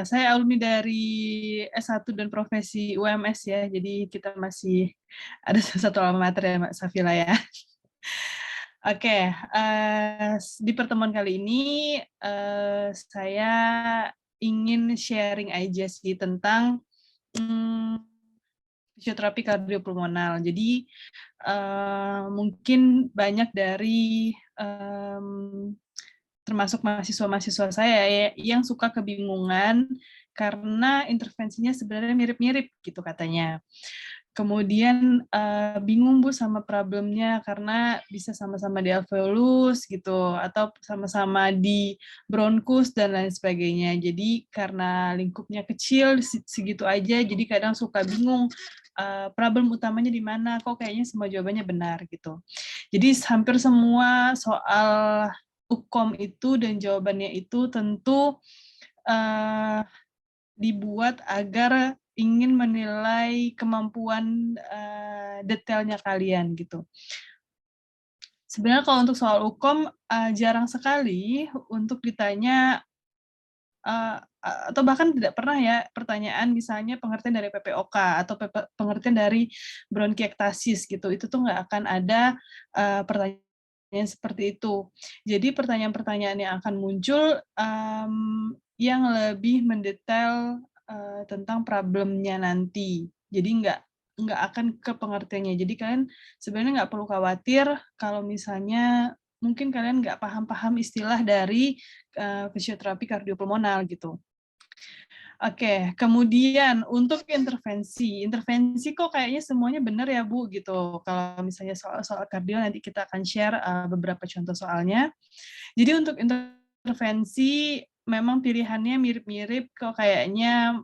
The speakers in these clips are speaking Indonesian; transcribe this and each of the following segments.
Saya alumni dari S1 dan profesi UMS ya, jadi kita masih ada satu alma mater ya Mbak Safila ya. Oke, di pertemuan kali ini saya ingin sharing aja sih tentang fisioterapi kardiopulmonal. Jadi mungkin banyak dari termasuk mahasiswa-mahasiswa saya ya, yang suka kebingungan karena intervensinya sebenarnya mirip-mirip gitu katanya. Kemudian bingung Bu sama problemnya karena bisa sama-sama di alveolus gitu atau sama-sama di bronkus dan lain sebagainya. Jadi karena lingkupnya kecil segitu aja, jadi kadang suka bingung problem utamanya di mana. Kok kayaknya semua jawabannya benar gitu. Jadi hampir semua soal UKOM itu dan jawabannya itu tentu dibuat agar ingin menilai kemampuan detailnya kalian gitu. Sebenarnya kalau untuk soal UKOM jarang sekali untuk ditanya atau bahkan tidak pernah ya pertanyaan misalnya pengertian dari PPOK atau pengertian dari bronkiektasis gitu. Itu tuh nggak akan ada pertanyaan seperti itu. Jadi pertanyaan-pertanyaan yang akan muncul yang lebih mendetail tentang problemnya nanti. Jadi nggak akan ke pengertiannya. Jadi kalian sebenarnya nggak perlu khawatir kalau misalnya mungkin kalian nggak paham-paham istilah dari fisioterapi kardiopulmonal gitu. Oke, kemudian untuk intervensi kok kayaknya semuanya benar ya Bu gitu. Kalau misalnya soal kardio nanti kita akan share beberapa contoh soalnya. Jadi untuk intervensi memang pilihannya mirip-mirip kok kayaknya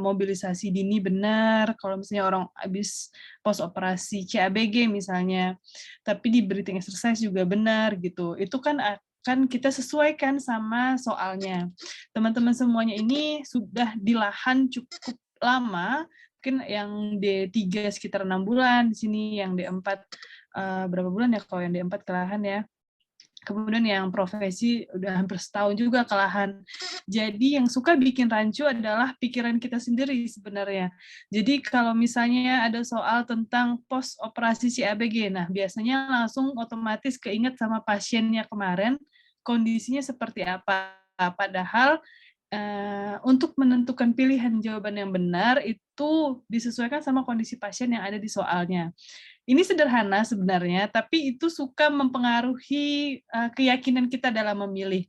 mobilisasi dini benar kalau misalnya orang habis post operasi CABG misalnya, tapi di breathing exercise juga benar gitu. Itu kan akan kita sesuaikan sama soalnya. Teman-teman semuanya ini sudah di lahan cukup lama, mungkin yang D3 sekitar 6 bulan, di sini yang D4 berapa bulan ya kalau yang D4 kelahan ya. Kemudian yang profesi udah hampir setahun juga kelahan. Jadi yang suka bikin rancu adalah pikiran kita sendiri sebenarnya. Jadi kalau misalnya ada soal tentang post operasi CABG, nah biasanya langsung otomatis keinget sama pasiennya kemarin, kondisinya seperti apa. Padahal untuk menentukan pilihan jawaban yang benar itu disesuaikan sama kondisi pasien yang ada di soalnya. Ini sederhana sebenarnya, tapi itu suka mempengaruhi keyakinan kita dalam memilih.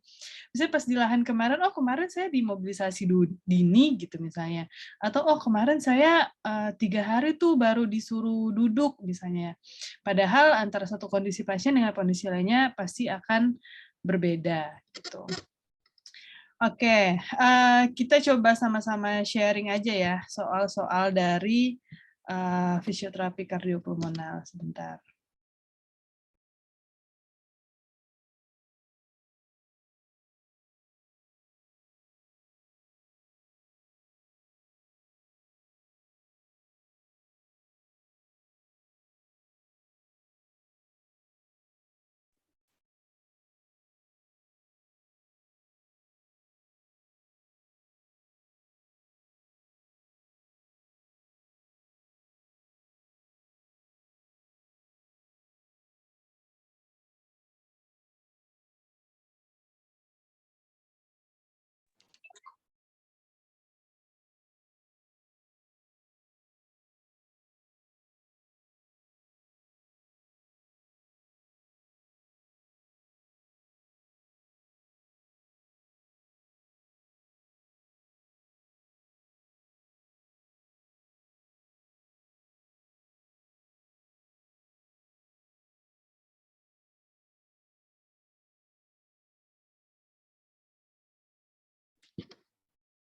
Misalnya pas di lahan kemarin, oh kemarin saya dimobilisasi dini gitu misalnya, atau oh kemarin saya 3 hari tuh baru disuruh duduk misalnya. Padahal antara satu kondisi pasien dengan kondisi lainnya pasti akan berbeda gitu. Oke, kita coba sama-sama sharing aja ya soal-soal dari fisioterapi kardiopulmonal sebentar.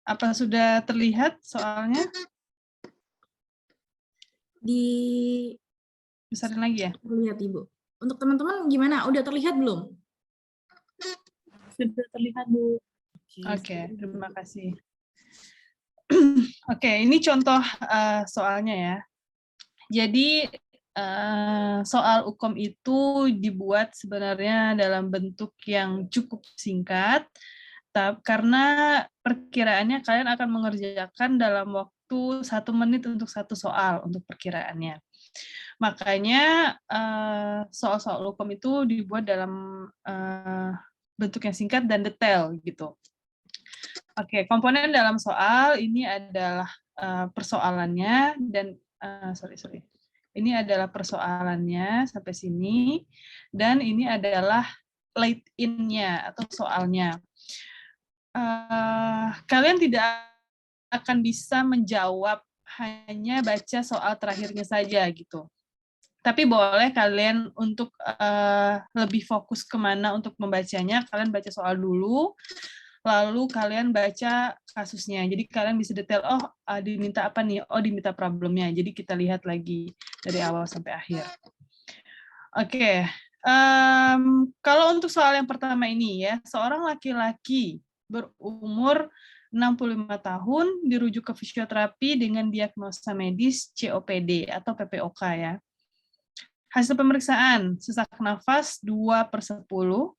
Apa sudah terlihat soalnya? Besarin lagi ya? Terlihat Ibu. Untuk teman-teman gimana? Udah terlihat belum? Sudah terlihat Bu. Oke, terima kasih. Oke, ini contoh soalnya ya. Jadi soal UKOM itu dibuat sebenarnya dalam bentuk yang cukup singkat, karena perkiraannya kalian akan mengerjakan dalam waktu 1 menit untuk 1 soal untuk perkiraannya. Makanya soal-soal UKOM itu dibuat dalam bentuk yang singkat dan detail gitu. Oke, komponen dalam soal ini adalah persoalannya dan ini adalah persoalannya sampai sini, dan ini adalah late in-nya atau soalnya. Kalian tidak akan bisa menjawab hanya baca soal terakhirnya saja gitu. Tapi boleh kalian untuk lebih fokus kemana untuk membacanya, kalian baca soal dulu, lalu kalian baca kasusnya. Jadi kalian bisa detail, oh diminta apa nih? Oh diminta problemnya. Jadi kita lihat lagi dari awal sampai akhir. Oke, kalau untuk soal yang pertama ini ya, seorang laki-laki berumur 65 tahun dirujuk ke fisioterapi dengan diagnosa medis COPD atau PPOK ya. Hasil pemeriksaan, sesak nafas 2/10,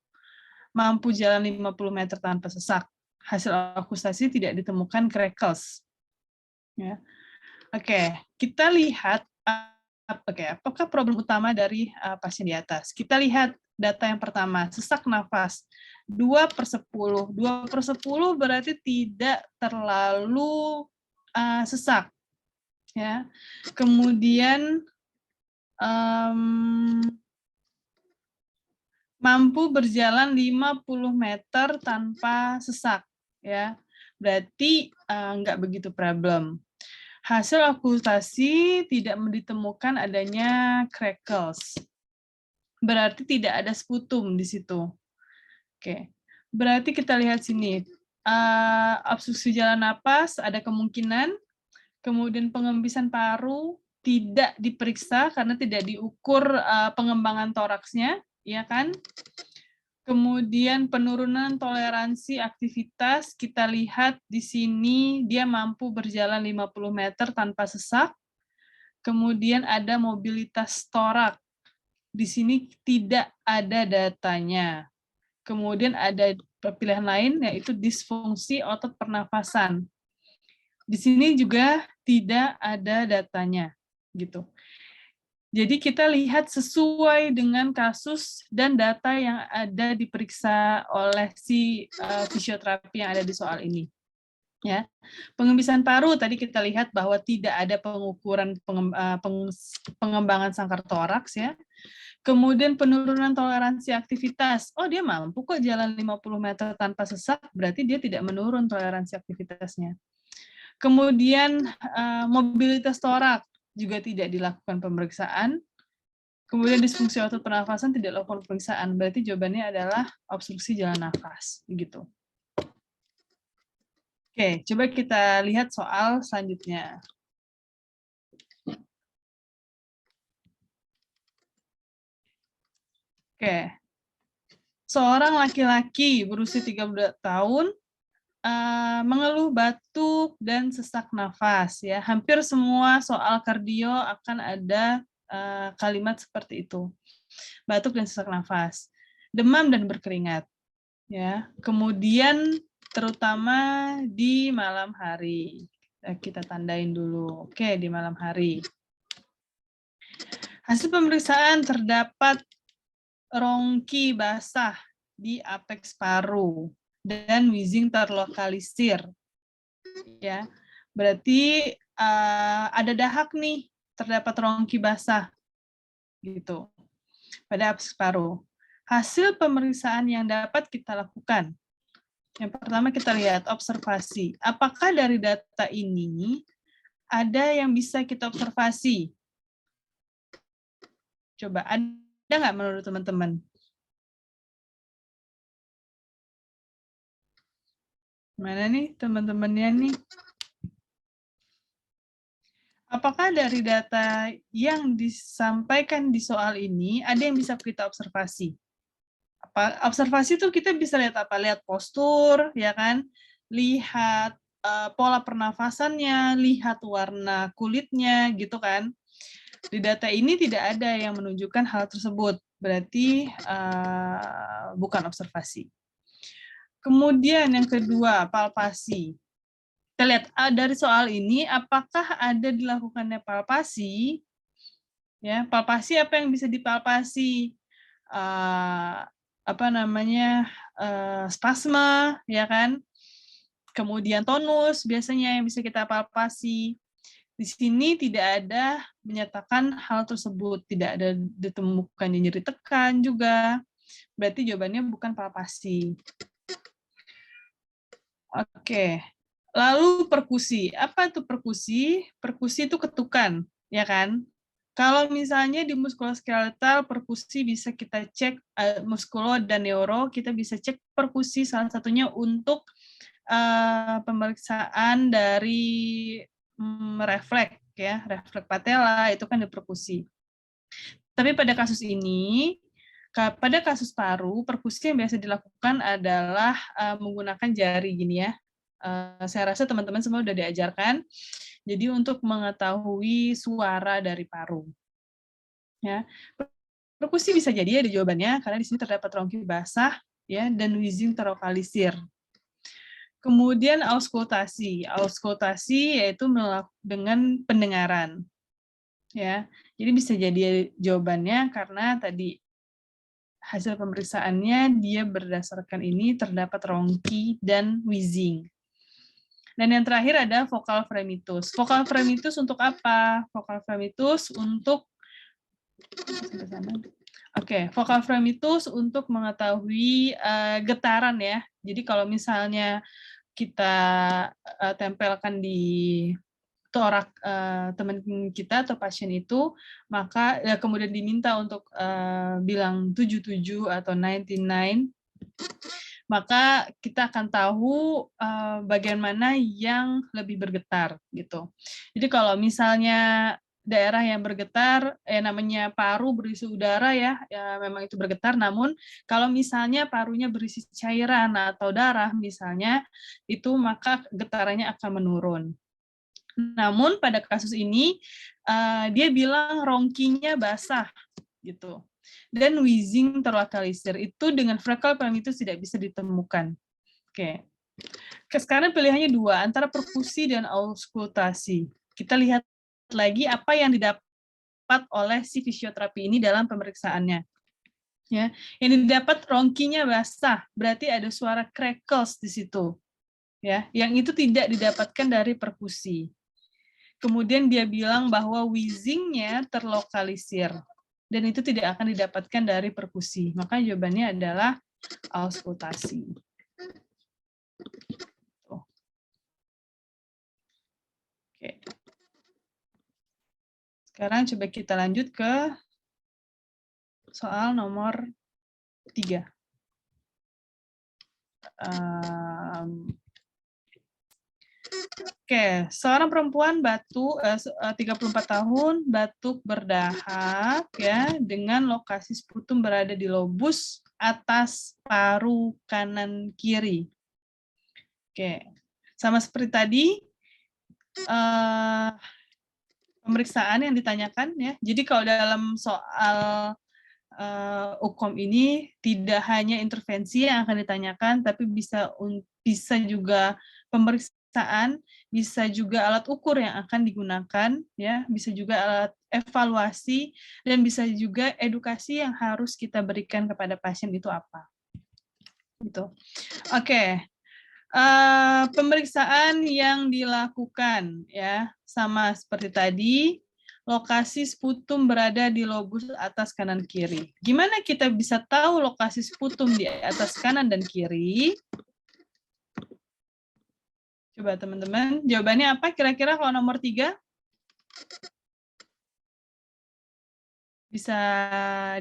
mampu jalan 50 meter tanpa sesak. Hasil akustasi tidak ditemukan crackles. Ya. Oke, kita lihat apakah problem utama dari pasien di atas. Kita lihat data yang pertama, sesak nafas 2/10. 2/10 berarti tidak terlalu sesak. Ya. Kemudian mampu berjalan 50 meter tanpa sesak, ya. Berarti nggak begitu problem. Hasil okultasi tidak ditemukan adanya crackles. Berarti tidak ada sputum di situ. Oke. Berarti kita lihat sini. Obstruksi jalan napas ada kemungkinan. Kemudian pengembisan paru tidak diperiksa karena tidak diukur pengembangan toraksnya, ya kan? Kemudian penurunan toleransi aktivitas, kita lihat di sini dia mampu berjalan 50 meter tanpa sesak. Kemudian ada mobilitas torak. Di sini tidak ada datanya. Kemudian ada pilihan lain yaitu disfungsi otot pernafasan. Di sini juga tidak ada datanya, gitu. Jadi kita lihat sesuai dengan kasus dan data yang ada diperiksa oleh si fisioterapi yang ada di soal ini. Ya, pengembisan paru tadi kita lihat bahwa tidak ada pengukuran pengembangan sangkar toraks ya. Kemudian penurunan toleransi aktivitas. Oh, dia mampu kok jalan 50 meter tanpa sesak, berarti dia tidak menurun toleransi aktivitasnya. Kemudian mobilitas torak juga tidak dilakukan pemeriksaan. Kemudian disfungsi otot pernafasan tidak dilakukan pemeriksaan. Berarti jawabannya adalah obstruksi jalan nafas. Begitu. Oke, coba kita lihat soal selanjutnya. Oke. Seorang laki-laki berusia 32 tahun mengeluh batuk dan sesak nafas ya. Hampir semua soal kardio akan ada kalimat seperti itu. Batuk dan sesak nafas. Demam dan berkeringat. Ya. Kemudian terutama di malam hari. Kita tandain dulu. Oke, di malam hari. Hasil pemeriksaan terdapat rongki basah di apeks paru dan wheezing terlokalisir. Ya. Berarti ada dahak nih, terdapat rongki basah gitu pada apeks paru. Hasil pemeriksaan yang dapat kita lakukan. Yang pertama kita lihat observasi. Apakah dari data ini ada yang bisa kita observasi? Coba, ada nggak menurut teman-teman? Mana nih teman-temannya nih? Apakah dari data yang disampaikan di soal ini ada yang bisa kita observasi? Observasi itu kita bisa lihat apa? Lihat postur, ya kan? Lihat pola pernafasannya, lihat warna kulitnya, gitu kan? Di data ini tidak ada yang menunjukkan hal tersebut, berarti bukan observasi. Kemudian yang kedua, palpasi. Kita lihat dari soal ini, apakah ada dilakukannya palpasi? Ya, palpasi apa yang bisa dipalpasi? Apa namanya? Spasma, ya kan? Kemudian tonus biasanya yang bisa kita palpasi. Di sini tidak ada menyatakan hal tersebut, tidak ada ditemukan nyeri tekan juga. Berarti jawabannya bukan palpasi. Oke. Lalu perkusi. Apa itu perkusi? Perkusi itu ketukan, ya kan? Kalau misalnya di muskuloskeletal, perkusi bisa kita cek, muskulo dan neuro, kita bisa cek perkusi salah satunya untuk pemeriksaan dari refleks, ya, refleks patella, itu kan di perkusi. Tapi pada kasus ini, pada kasus paru, perkusi yang biasa dilakukan adalah menggunakan jari gini ya. Saya rasa teman-teman semua sudah diajarkan. Jadi untuk mengetahui suara dari paru. Ya. Perkusi bisa jadi ada jawabannya karena di sini terdapat rongki basah ya dan wheezing terlokalisir. Kemudian auskultasi. Auskultasi yaitu dengan pendengaran. Ya. Jadi bisa jadi jawabannya karena tadi hasil pemeriksaannya dia berdasarkan ini terdapat rongki dan wheezing. Dan yang terakhir ada vokal fremitus. Vokal fremitus untuk apa? Vokal fremitus untuk vokal fremitus untuk mengetahui getaran ya. Jadi kalau misalnya kita tempelkan di torak teman kita atau pasien itu, maka kemudian diminta untuk bilang 77 atau 99, maka kita akan tahu bagian mana yang lebih bergetar gitu. Jadi kalau misalnya daerah yang bergetar, namanya paru berisi udara ya memang itu bergetar. Namun kalau misalnya parunya berisi cairan atau darah misalnya, itu maka getarannya akan menurun. Namun pada kasus ini dia bilang rongkinya basah gitu. Dan wheezing terlokalisir itu dengan vokal fremitus tidak bisa ditemukan. Oke. Sekarang pilihannya dua, antara perkusi dan auskultasi. Kita lihat lagi apa yang didapat oleh si fisioterapi ini dalam pemeriksaannya. Ya, yang didapat rongkinya basah, berarti ada suara crackles di situ. Ya, yang itu tidak didapatkan dari perkusi. Kemudian dia bilang bahwa wheezing-nya terlokalisir dan itu tidak akan didapatkan dari perkusi. Maka jawabannya adalah auskultasi. Oke. Sekarang coba kita lanjut ke soal nomor 3. Oke, seorang perempuan 34 tahun, batuk berdahak ya dengan lokasi sputum berada di lobus atas paru kanan kiri. Oke, sama seperti tadi pemeriksaan yang ditanyakan ya. Jadi kalau dalam soal UKOM ini tidak hanya intervensi yang akan ditanyakan, tapi bisa juga pemeriksaan, bisa juga alat ukur yang akan digunakan, ya, bisa juga alat evaluasi, dan bisa juga edukasi yang harus kita berikan kepada pasien itu apa. Gitu. Oke. Pemeriksaan yang dilakukan, ya, sama seperti tadi. Lokasi sputum berada di lobus atas kanan kiri. Gimana kita bisa tahu lokasi sputum di atas kanan dan kiri? Coba teman-teman, jawabannya apa kira-kira kalau nomor 3? Bisa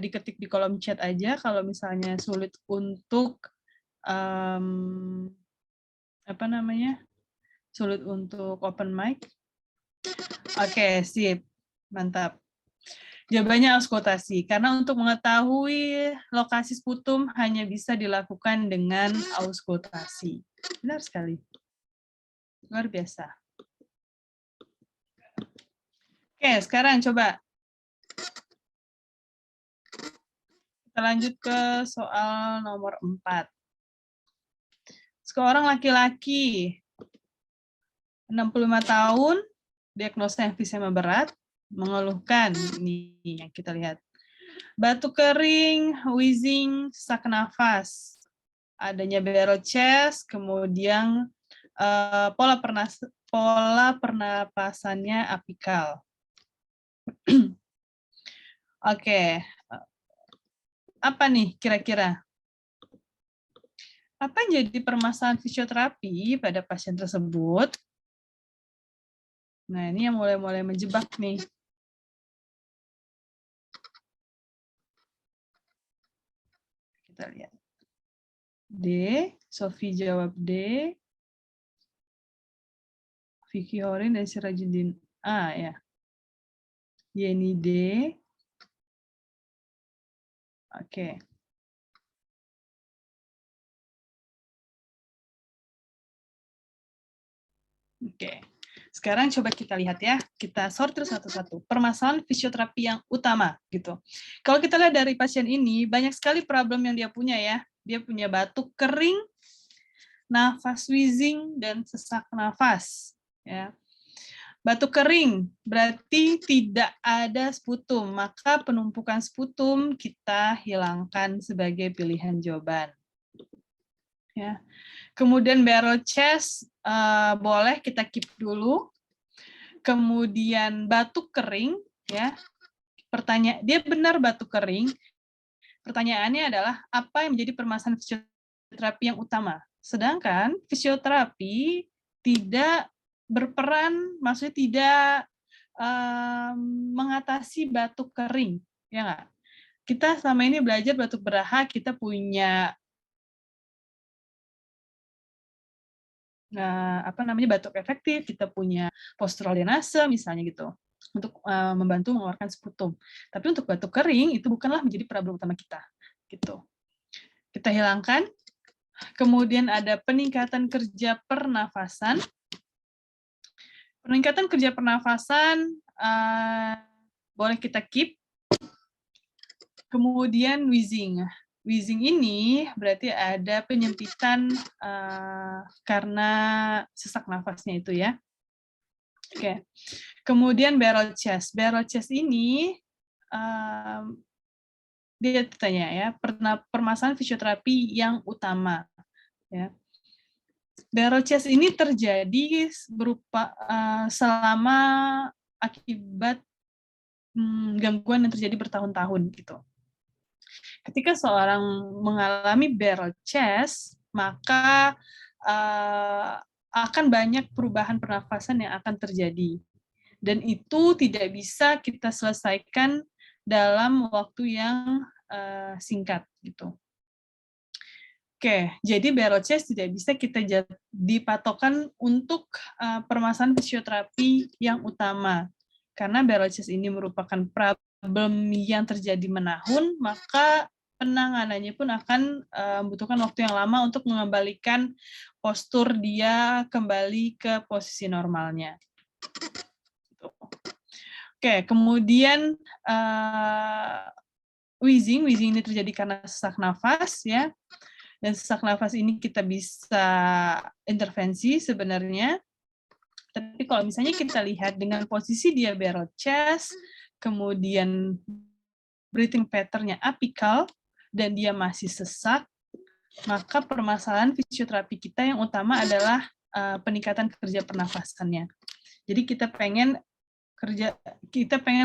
diketik di kolom chat aja kalau misalnya sulit untuk sulit untuk open mic. Oke, sip. Mantap. Jawabannya auskultasi, karena untuk mengetahui lokasi sputum hanya bisa dilakukan dengan auskultasi. Benar sekali. Luar biasa. Oke, sekarang coba Kita lanjut ke soal nomor 4. Seorang laki-laki 65 tahun, diagnosa emfisema berat, mengeluhkan, ini yang kita lihat, batuk kering, wheezing, sesak nafas, adanya barrel chest, kemudian pola pernapasannya apikal. Oke, apa nih kira-kira? Apa yang jadi permasalahan fisioterapi pada pasien tersebut? Nah, ini yang mulai menjebak nih. Kita lihat. D, Sofi jawab D. Vicky Horin dan Sirajuddin A ya. Yeni D. Oke. Oke. Sekarang coba kita lihat ya. Kita sortir satu-satu. Permasalahan fisioterapi yang utama gitu. Kalau kita lihat dari pasien ini, banyak sekali problem yang dia punya ya. Dia punya batuk kering, nafas wheezing, dan sesak nafas. Ya. Batuk kering berarti tidak ada sputum, maka penumpukan sputum kita hilangkan sebagai pilihan jawaban. Ya. Kemudian barrel chest boleh kita keep dulu. Kemudian batuk kering, ya. Dia benar batuk kering. Pertanyaannya adalah apa yang menjadi permasalahan fisioterapi yang utama? Sedangkan fisioterapi tidak berperan, maksudnya tidak mengatasi batuk kering, ya nggak? Kita selama ini belajar batuk beraha, kita punya batuk efektif, kita punya postural dienase misalnya gitu, untuk membantu mengeluarkan sputum. Tapi untuk batuk kering itu bukanlah menjadi problem utama kita, gitu. Kita hilangkan. Kemudian ada peningkatan kerja pernafasan. Peningkatan kerja pernafasan boleh kita keep. Kemudian wheezing. Wheezing ini berarti ada penyempitan karena sesak nafasnya itu ya. Oke. Kemudian barrel chest. Barrel chest ini dia tanya ya, permasalahan fisioterapi yang utama. Ya. Barrel chest ini terjadi berupa selama akibat gangguan yang terjadi bertahun-tahun gitu. Ketika seorang mengalami barrel chest, maka akan banyak perubahan pernafasan yang akan terjadi. Dan itu tidak bisa kita selesaikan dalam waktu yang singkat gitu. Oke, jadi barrel chest tidak bisa kita dipatokan untuk permasalahan fisioterapi yang utama. Karena barrel chest ini merupakan problem yang terjadi menahun, maka penanganannya pun akan membutuhkan waktu yang lama untuk mengembalikan postur dia kembali ke posisi normalnya. Oke, kemudian wheezing ini terjadi karena sesak nafas ya. Dan sesak nafas ini kita bisa intervensi sebenarnya. Tapi kalau misalnya kita lihat dengan posisi dia barrel chest, kemudian breathing pattern-nya apikal, dan dia masih sesak, maka permasalahan fisioterapi kita yang utama adalah peningkatan kerja pernafasannya. Jadi kita pengen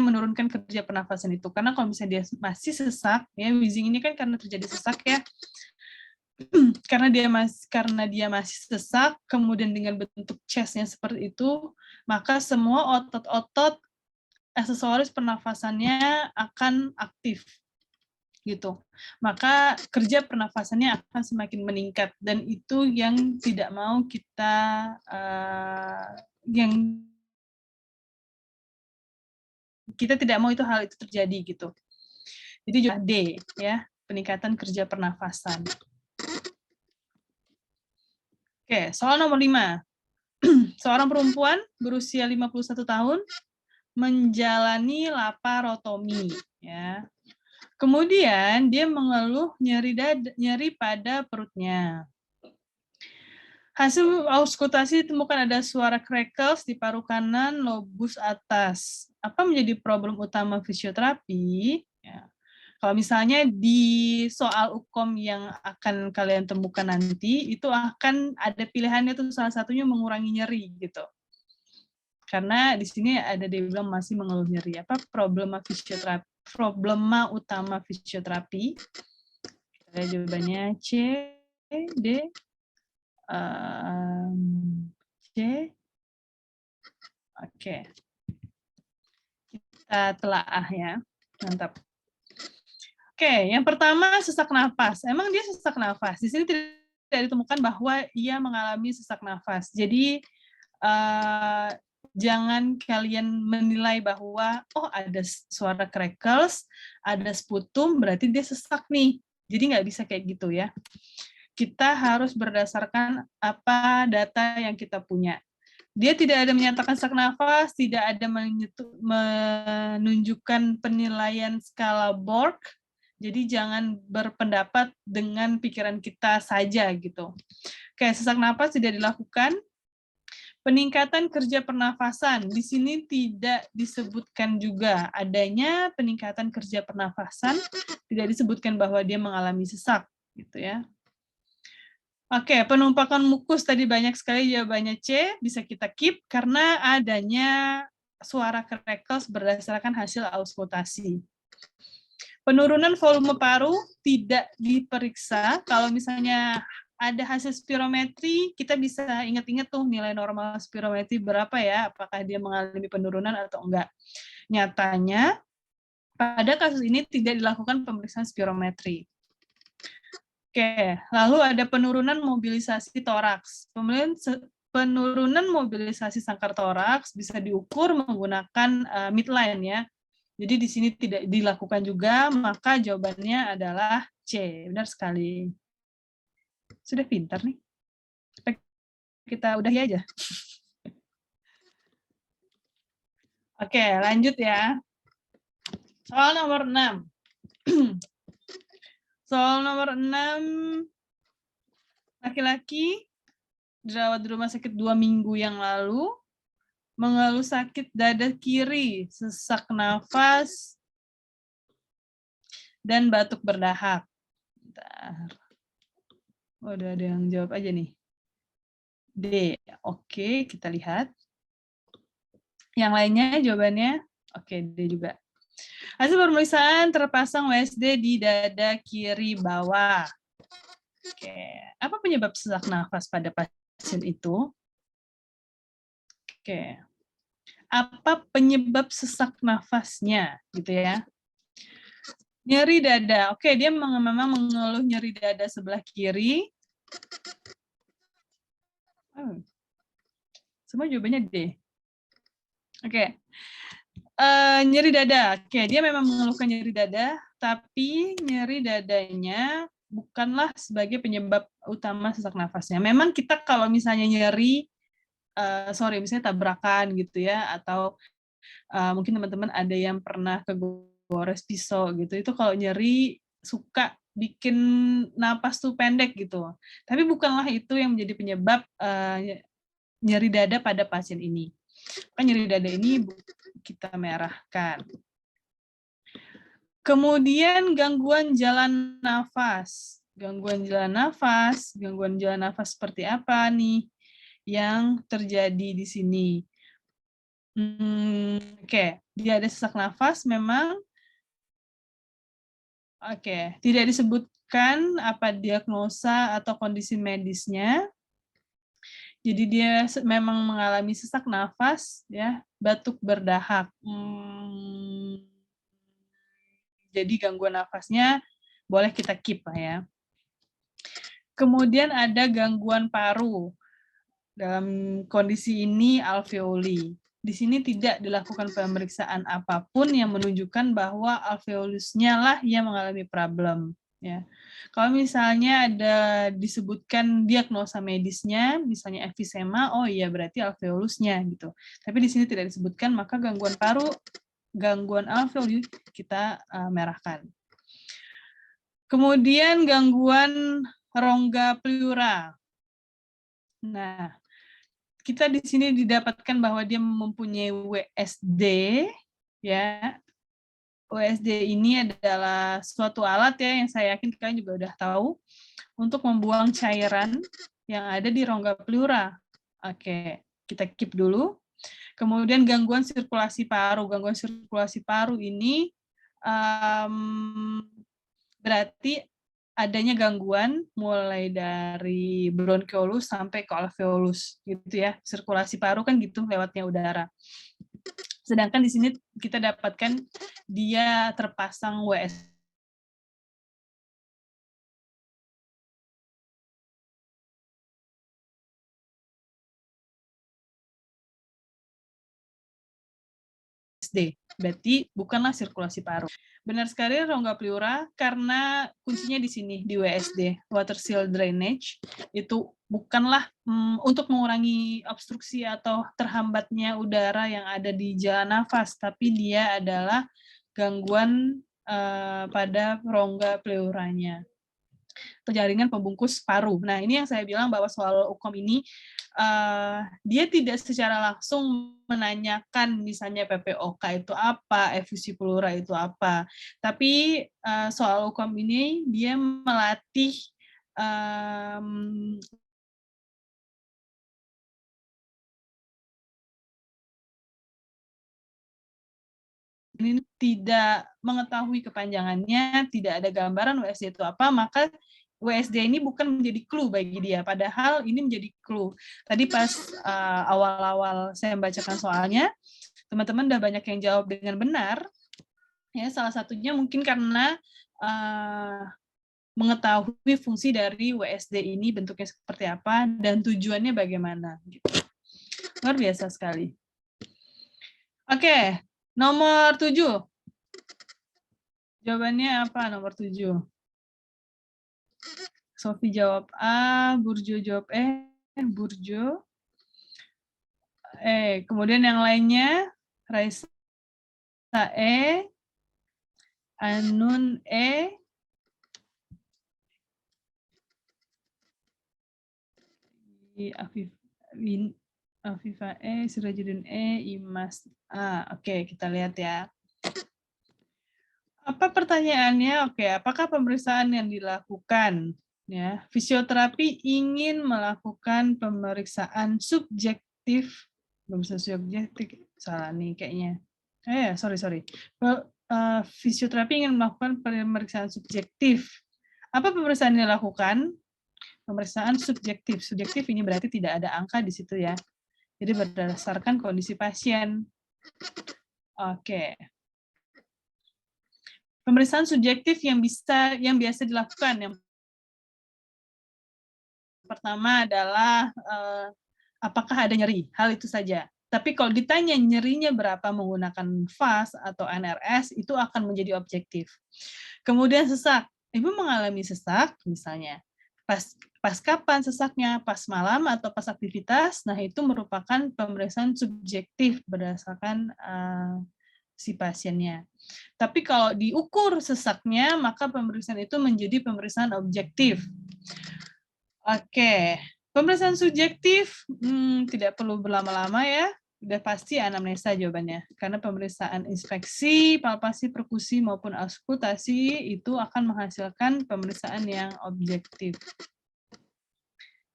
menurunkan kerja pernafasan itu. Karena kalau misalnya dia masih sesak, ya wheezing ini kan karena terjadi sesak ya, karena dia masih sesak, kemudian dengan bentuk chest-nya seperti itu, maka semua otot-otot aksesoris pernafasannya akan aktif gitu. Maka kerja pernafasannya akan semakin meningkat, dan itu yang tidak mau kita kita tidak mau itu hal itu terjadi gitu. Jadi juga D ya, peningkatan kerja pernafasan. Oke, soal nomor 5. Seorang perempuan berusia 51 tahun menjalani laparotomi ya. Kemudian dia mengeluh nyeri pada perutnya. Hasil auskultasi ditemukan ada suara crackles di paru kanan lobus atas. Apa menjadi problem utama fisioterapi? Ya. Kalau misalnya di soal UKOM yang akan kalian temukan nanti, itu akan ada pilihannya tuh salah satunya mengurangi nyeri gitu. Karena di sini ada dia bilang masih mengeluh nyeri. Apa problema utama fisioterapi? Kita lihat jawabannya C, D, C. Oke. Kita telaah ya. Mantap. Oke, yang pertama sesak nafas. Emang dia sesak nafas? Di sini tidak ditemukan bahwa ia mengalami sesak nafas. Jadi jangan kalian menilai bahwa ada suara crackles, ada sputum, berarti dia sesak nih. Jadi nggak bisa kayak gitu ya. Kita harus berdasarkan apa data yang kita punya. Dia tidak ada menyatakan sesak nafas, tidak ada menunjukkan penilaian skala Borg. Jadi jangan berpendapat dengan pikiran kita saja gitu. Oke, sesak nafas tidak dilakukan. Peningkatan kerja pernafasan, di sini tidak disebutkan juga adanya peningkatan kerja pernafasan, tidak disebutkan bahwa dia mengalami sesak, gitu ya. Oke, penumpakan mukus tadi banyak sekali jawabannya C, bisa kita keep karena adanya suara crackles berdasarkan hasil auskultasi. Penurunan volume paru tidak diperiksa. Kalau misalnya ada hasil spirometri, kita bisa ingat-ingat tuh nilai normal spirometri berapa ya, apakah dia mengalami penurunan atau enggak. Nyatanya, pada kasus ini tidak dilakukan pemeriksaan spirometri. Oke, lalu ada penurunan mobilisasi toraks. Penurunan mobilisasi sangkar toraks bisa diukur menggunakan midline ya. Jadi di sini tidak dilakukan juga, maka jawabannya adalah C. Benar sekali. Sudah pintar nih. Kita udahi aja. Oke, lanjut ya. Soal nomor 6. Soal nomor 6, laki-laki dirawat di rumah sakit 2 minggu yang lalu, mengeluh sakit dada kiri, sesak nafas, dan batuk berdahak. Bentar. Udah ada yang jawab aja nih. D. Oke, kita lihat. Yang lainnya jawabannya, oke, D juga. Hasil pemeriksaan terpasang WSD di dada kiri bawah. Oke, apa penyebab sesak nafas pada pasien itu? Oke, apa penyebab sesak nafasnya, gitu ya? Nyeri dada. Oke, dia memang mengeluh nyeri dada sebelah kiri. Semua jawabannya D. Oke. Nyeri dada. Oke, dia memang mengeluhkan nyeri dada, tapi nyeri dadanya bukanlah sebagai penyebab utama sesak nafasnya. Memang kita kalau misalnya nyeri, misalnya tabrakan gitu ya, atau mungkin teman-teman ada yang pernah kegores pisau gitu, itu kalau nyeri suka bikin napas tuh pendek gitu. Tapi bukanlah itu yang menjadi penyebab nyeri dada pada pasien ini. Kan nyeri dada ini kita merahkan. Kemudian gangguan jalan nafas. Gangguan jalan nafas seperti apa nih yang terjadi di sini? Oke, dia ada sesak nafas memang. Oke, tidak disebutkan apa diagnosa atau kondisi medisnya. Jadi dia memang mengalami sesak nafas, ya, batuk berdahak. Jadi gangguan nafasnya boleh kita keep lah ya. Kemudian ada gangguan paru. Dalam kondisi ini alveoli. Di sini tidak dilakukan pemeriksaan apapun yang menunjukkan bahwa alveolusnya lah yang mengalami problem. Ya. Kalau misalnya ada disebutkan diagnosa medisnya, misalnya emfisema, oh iya berarti alveolusnya gitu. Tapi di sini tidak disebutkan, maka gangguan paru, gangguan alveoli kita merahkan. Kemudian gangguan rongga pleura. Nah, kita di sini didapatkan bahwa dia mempunyai WSD, ya. WSD ini adalah suatu alat ya yang saya yakin kalian juga udah tahu untuk membuang cairan yang ada di rongga pleura. Oke, kita keep dulu. Kemudian gangguan sirkulasi paru. Gangguan sirkulasi paru ini berarti adanya gangguan mulai dari bronkiolus sampai ke alveolus gitu ya. Sirkulasi paru kan gitu lewatnya udara. Sedangkan di sini kita dapatkan dia terpasang WSD berarti bukanlah sirkulasi paru. Benar sekali rongga pleura karena kuncinya di sini di WSD, water seal drainage, itu bukanlah untuk mengurangi obstruksi atau terhambatnya udara yang ada di jalan nafas, tapi dia adalah gangguan pada rongga pleuranya. Jaringan pembungkus paru. Nah, ini yang saya bilang bahwa soal UKOM ini dia tidak secara langsung menanyakan misalnya PPOK itu apa, efusi pleura itu apa. Tapi soal UKOM ini dia melatih ini tidak mengetahui kepanjangannya, tidak ada gambaran WSD itu apa, maka WSD ini bukan menjadi clue bagi dia, padahal ini menjadi clue. Tadi pas awal-awal saya membacakan soalnya, teman-teman udah banyak yang jawab dengan benar. Ya, salah satunya mungkin karena mengetahui fungsi dari WSD ini bentuknya seperti apa dan tujuannya bagaimana. Gitu. Luar biasa sekali. Oke, nomor 7. Jawabannya apa nomor 7? Sofi jawab A, Burjo jawab Burjo. Kemudian yang lainnya, Raisa Anun Afifah Sirajuddin Imas A. Oke, kita lihat ya. Apa pertanyaannya? Oke, apakah pemeriksaan yang dilakukan? Ya, fisioterapi ingin melakukan pemeriksaan subjektif, belum subjektif, salah nih kayaknya. Sorry. Fisioterapi ingin melakukan pemeriksaan subjektif. Apa pemeriksaan yang dilakukan? Pemeriksaan subjektif. Subjektif ini berarti tidak ada angka di situ ya. Jadi berdasarkan kondisi pasien. Oke. Pemeriksaan subjektif yang biasa dilakukan. Yang pertama adalah apakah ada nyeri, hal itu saja. Tapi kalau ditanya nyerinya berapa menggunakan FAS atau NRS, itu akan menjadi objektif. Kemudian sesak, Ibu mengalami sesak misalnya. Pas kapan sesaknya? Pas malam atau pas aktivitas? Nah, itu merupakan pemeriksaan subjektif berdasarkan si pasiennya. Tapi kalau diukur sesaknya, maka pemeriksaan itu menjadi pemeriksaan objektif. Oke, pemeriksaan subjektif tidak perlu berlama-lama ya. Udah pasti anamnesa jawabannya. Karena pemeriksaan inspeksi, palpasi, perkusi, maupun auskultasi itu akan menghasilkan pemeriksaan yang objektif.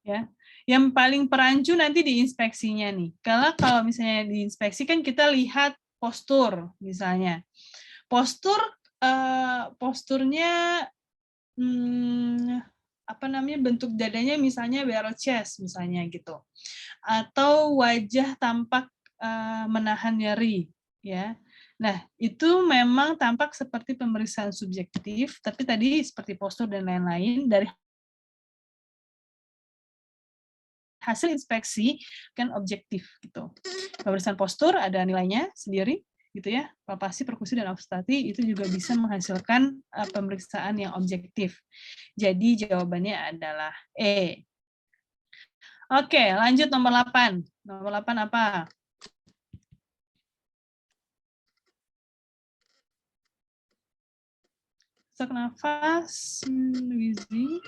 Ya, yang paling perancu nanti di inspeksinya nih. Kalau misalnya di inspeksi kan kita lihat postur misalnya. Posturnya bentuk dadanya misalnya barrel chest misalnya gitu. Atau wajah tampak menahan nyeri ya. Nah, itu memang tampak seperti pemeriksaan subjektif, tapi tadi seperti postur dan lain-lain dari hasil inspeksi kan objektif gitu. Pemeriksaan postur ada nilainya sendiri gitu ya. Palpasi, perkusi dan auskultasi itu juga bisa menghasilkan pemeriksaan yang objektif. Jadi jawabannya adalah E. Oke, lanjut nomor 8. Nomor 8 apa? sesak nafas, wheezing.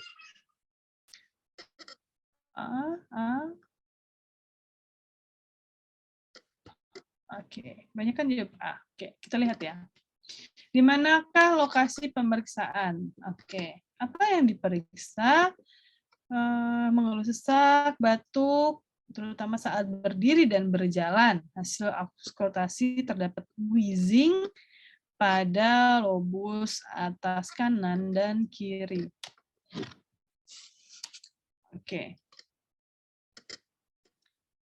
Oke, banyak kan jawab A. Oke, kita lihat ya. Di manakah lokasi pemeriksaan? Oke, apa yang diperiksa? Mengeluh sesak, batuk, terutama saat berdiri dan berjalan. Hasil auskultasi terdapat wheezing pada lobus atas kanan dan kiri. Oke.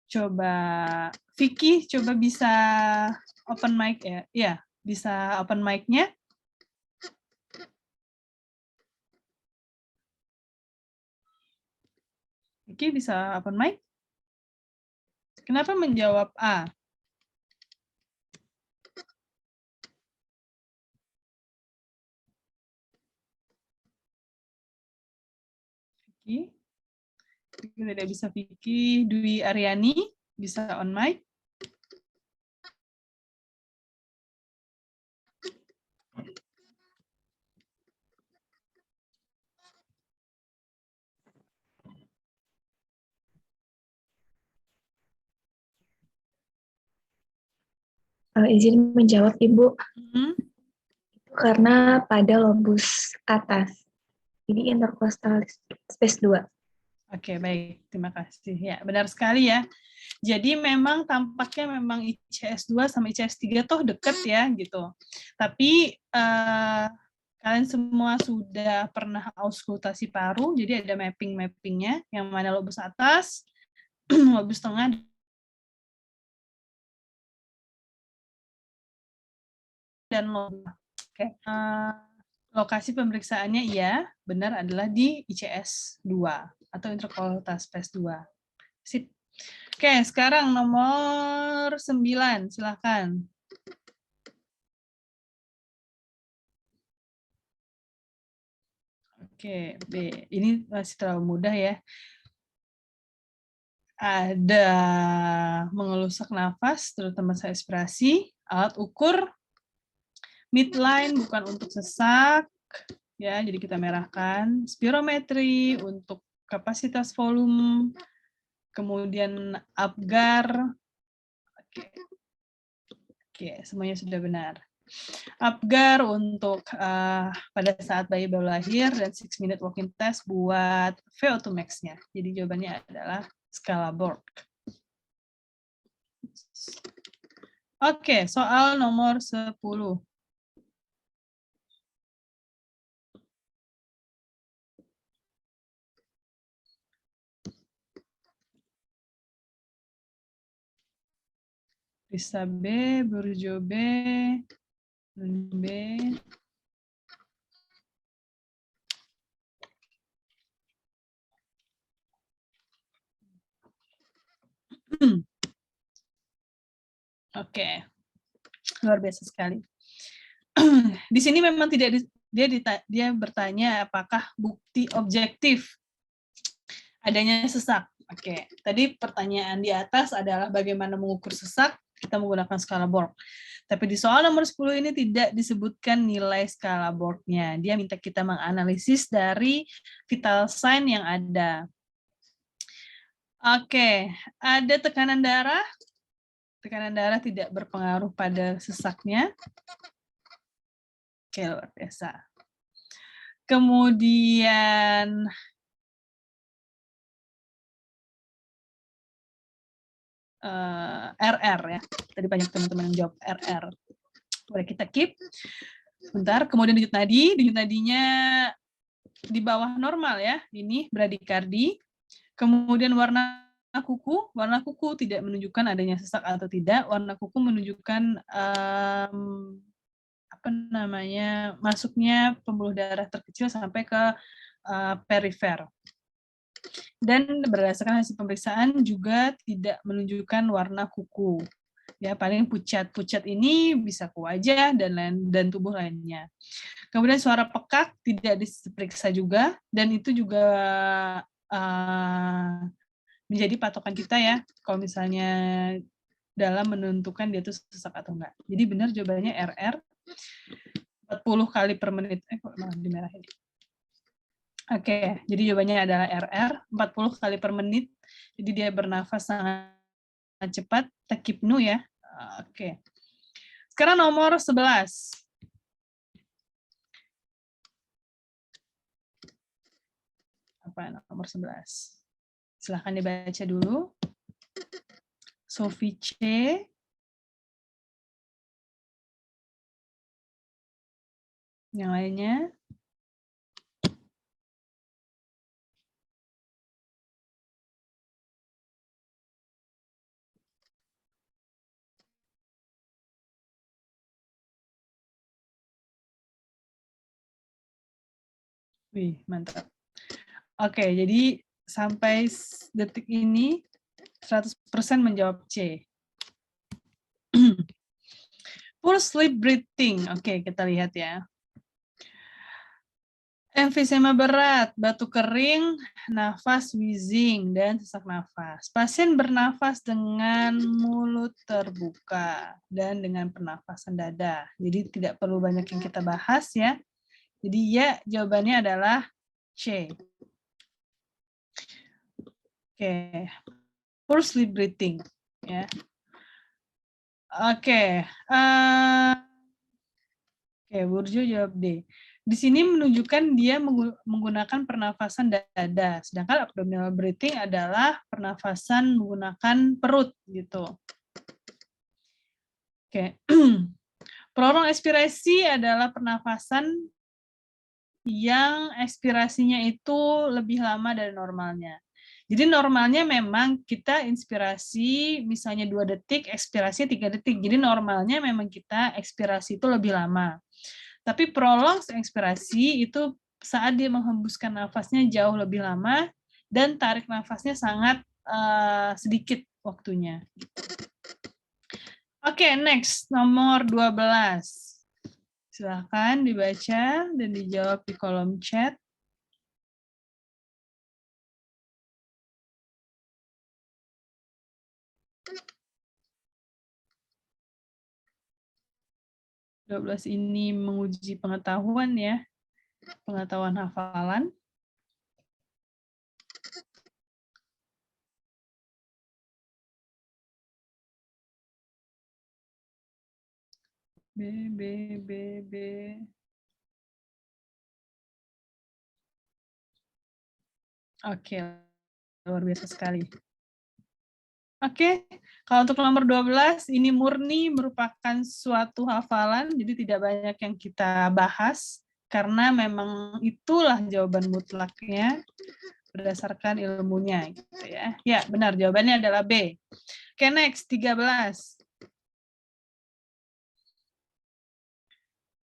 Coba Vicky, coba bisa open mic ya? Iya, bisa open mic-nya. Vicky bisa open mic? Kenapa menjawab A? Vicky? Tidak bisa Vicky. Dwi Aryani bisa on mic? Izin menjawab, Ibu. Hmm? Karena pada lobus atas. Jadi intercostal space 2. Oke, baik. Terima kasih. Ya, benar sekali ya. Jadi memang tampaknya memang ICS 2 sama ICS 3 tuh deket ya gitu. Tapi kalian semua sudah pernah auskultasi paru, jadi ada mapping-mappingnya, yang mana lobus atas, lobus tengah, dan lobus. Oke. Lokasi pemeriksaannya iya, benar adalah di ICS 2 atau intercostal space 2. Sip. Oke, sekarang nomor 9, silakan. Oke, B. Ini masih terlalu mudah ya. Ada mengeluh sesak nafas, terutama saat respirasi, alat ukur midline bukan untuk sesak, ya, jadi kita merahkan. Spirometri untuk kapasitas volume, kemudian Apgar. Oke, semuanya sudah benar. Apgar untuk pada saat bayi baru lahir dan 6-minute walking test buat VO2 max-nya. Jadi jawabannya adalah skala Borg. Oke, soal nomor 10. Risa B, Burjo B, Nun B. Oke, luar biasa sekali. Di sini memang tidak dia bertanya apakah bukti objektif adanya sesak. Oke, tadi pertanyaan di atas adalah bagaimana mengukur sesak, kita menggunakan skala Borg. Tapi di soal nomor 10 ini tidak disebutkan nilai skala Borg-nya. Dia minta kita menganalisis dari vital sign yang ada. Oke, ada tekanan darah. Tekanan darah tidak berpengaruh pada sesaknya. Oke, luar biasa. Kemudian RR ya. Tadi banyak teman-teman yang jawab RR. Boleh kita keep. Sebentar, kemudian denyut nadi. Denyut nadinya di bawah normal ya. Ini bradikardi. Kemudian warna kuku tidak menunjukkan adanya sesak atau tidak. Warna kuku menunjukkan masuknya pembuluh darah terkecil sampai ke perifer. Dan berdasarkan hasil pemeriksaan juga tidak menunjukkan warna kuku. Ya, paling pucat ini bisa ke wajah dan tubuh lainnya. Kemudian suara pekak tidak diperiksa juga, dan itu juga menjadi patokan kita ya, kalau misalnya dalam menentukan dia itu sesak atau enggak. Jadi benar jawabannya RR. 40 kali per menit. Kok malah dimerahin. Oke, jadi jawabannya adalah RR, 40 kali per menit. Jadi dia bernafas sangat cepat, takipnu ya. Oke. Sekarang nomor 11. Apa nomor 11? Silahkan dibaca dulu. Sophie C. Yang lainnya. Wih, mantap. Oke, jadi sampai detik ini 100% menjawab C. Poor sleep breathing. Oke, kita lihat ya. Emfisema berat, batuk kering, nafas wheezing, dan sesak nafas. Pasien bernafas dengan mulut terbuka dan dengan pernafasan dada. Jadi tidak perlu banyak yang kita bahas ya. Jadi ya, jawabannya adalah C. Oke, poor sleep breathing. Ya. Oke, Burjo jawab D. Di sini menunjukkan dia menggunakan pernafasan dada, sedangkan abdominal breathing adalah pernafasan menggunakan perut gitu. Oke. Prolong expirasi adalah pernafasan yang ekspirasinya itu lebih lama dari normalnya. Jadi normalnya memang kita inspirasi misalnya 2 detik, ekspirasi 3 detik. Jadi normalnya memang kita ekspirasi itu lebih lama. Tapi prolong ekspirasi itu saat dia menghembuskan nafasnya jauh lebih lama dan tarik nafasnya sangat sedikit waktunya. Oke, next, nomor 12. Silakan dibaca dan dijawab di kolom chat. Ini menguji pengetahuan ya, pengetahuan hafalan. B. Oke, luar biasa sekali. Oke, kalau untuk nomor 12, ini murni merupakan suatu hafalan, jadi tidak banyak yang kita bahas, karena memang itulah jawaban mutlaknya berdasarkan ilmunya. Gitu ya. Ya, benar, jawabannya adalah B. Oke, next, 13.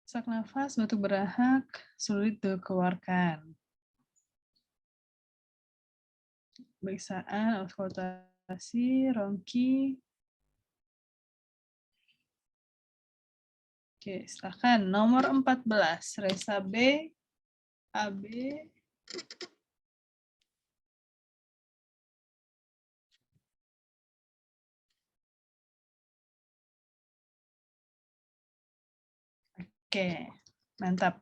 Sesak nafas, batuk berahak, sulit dikeluarkan. Pemeriksaan, auskultasi, rongki. Oke, silakan. Nomor 14, Resa B, AB. Oke, mantap.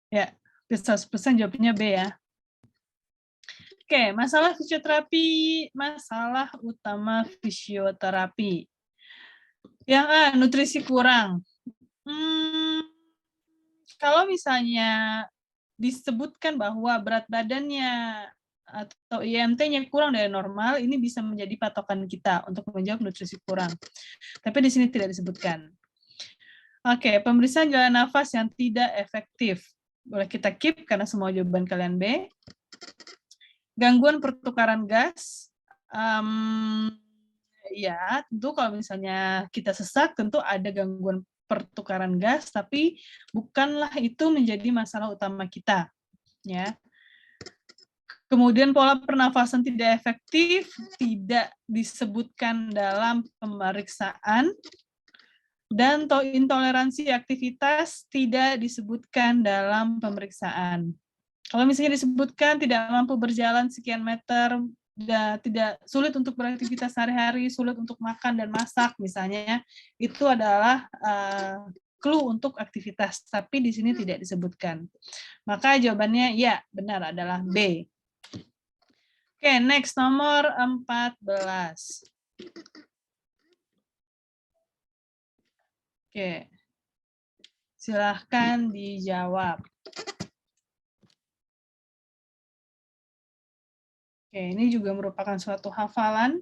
Ya, 100% jawabnya B ya. Oke, masalah fisioterapi, masalah utama fisioterapi. Yang A, nutrisi kurang. Kalau misalnya disebutkan bahwa berat badannya atau IMT-nya kurang dari normal, ini bisa menjadi patokan kita untuk menjawab nutrisi kurang. Tapi di sini tidak disebutkan. Oke, pemeriksaan jalan nafas yang tidak efektif. Boleh kita keep karena semua jawaban kalian B. Gangguan pertukaran gas. Ya, tentu kalau misalnya kita sesak, tentu ada gangguan pertukaran gas, tapi bukanlah itu menjadi masalah utama kita. Ya. Kemudian pola pernafasan tidak efektif, tidak disebutkan dalam pemeriksaan, dan intoleransi aktivitas tidak disebutkan dalam pemeriksaan. Kalau misalnya disebutkan tidak mampu berjalan sekian meter, tidak sulit untuk beraktivitas sehari-hari, sulit untuk makan dan masak misalnya, itu adalah clue untuk aktivitas, tapi di sini tidak disebutkan. Maka jawabannya ya, benar adalah B. Oke, next nomor 14. Oke. Silahkan dijawab. Oke, ini juga merupakan suatu hafalan.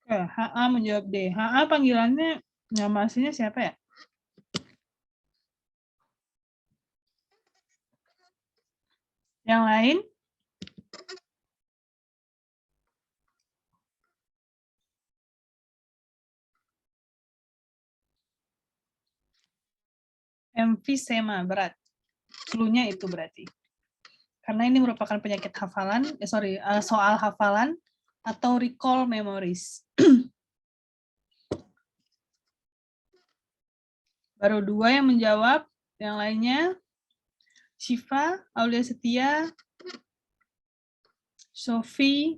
Oke, HA menjawab D. HA panggilannya, nama aslinya siapa ya? Yang lain? Emfisema, berat. Clue-nya itu berarti. Karena ini merupakan penyakit hafalan, soal hafalan atau recall memories. Baru 2 yang menjawab, yang lainnya Syifa, Aulia Setia, Sofi,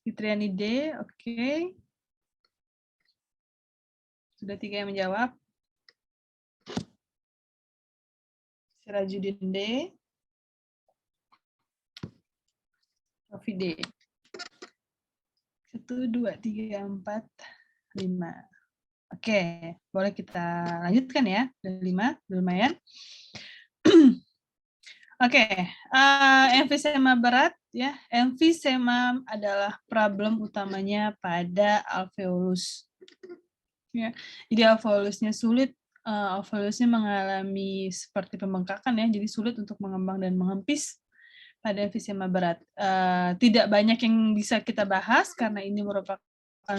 Fitriani D, oke. Sudah 3 yang menjawab. Sirajudin D, Sofi D. 1, 2, 3, 4, 5. Oke, boleh kita lanjutkan ya. Udah 5, lumayan. Oke, emfisema berat ya. Emfisema adalah problem utamanya pada alveolus. Ya, jadi alveolusnya sulit, alveolusnya mengalami seperti pembengkakan ya, jadi sulit untuk mengembang dan mengempis pada emfisema berat. Tidak banyak yang bisa kita bahas karena ini merupakan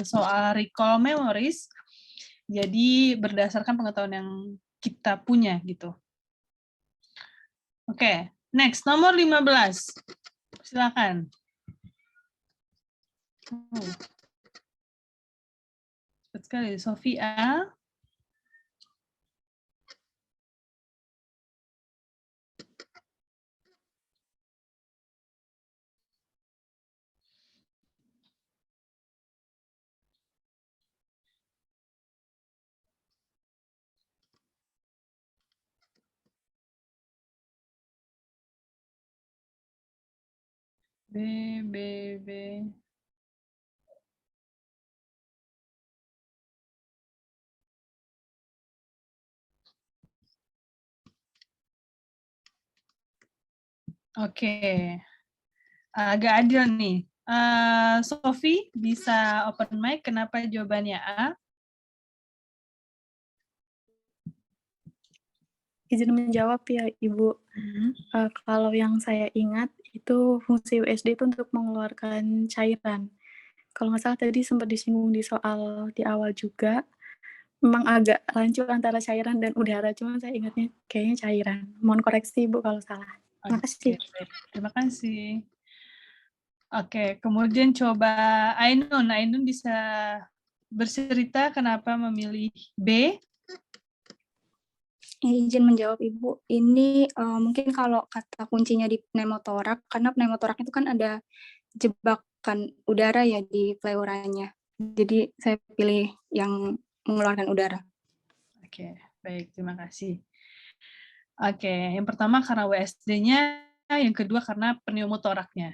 soal recall memories. Jadi berdasarkan pengetahuan yang kita punya gitu. Oke, next nomor 15. Silakan. Cepat sekali, Sofia. B, B, B. Oke, agak adil nih. Sofi bisa open mic, kenapa jawabannya A? Izin menjawab ya Ibu. Kalau yang saya ingat itu fungsi USD itu untuk mengeluarkan cairan. Kalau nggak salah tadi sempat disinggung di soal di awal juga, memang agak rancu antara cairan dan udara, cuma saya ingatnya kayaknya cairan. Mohon koreksi Ibu kalau salah. Terima kasih. Oke, terima kasih. Oke, kemudian coba Ainun. Ainun bisa bercerita kenapa memilih B? Izin menjawab Ibu, ini mungkin kalau kata kuncinya di pneumotorak, karena pneumotorak itu kan ada jebakan udara ya di pleuranya. Jadi saya pilih yang mengeluarkan udara. Oke, baik, terima kasih. Oke, yang pertama karena WSD-nya, yang kedua karena pneumotoraknya.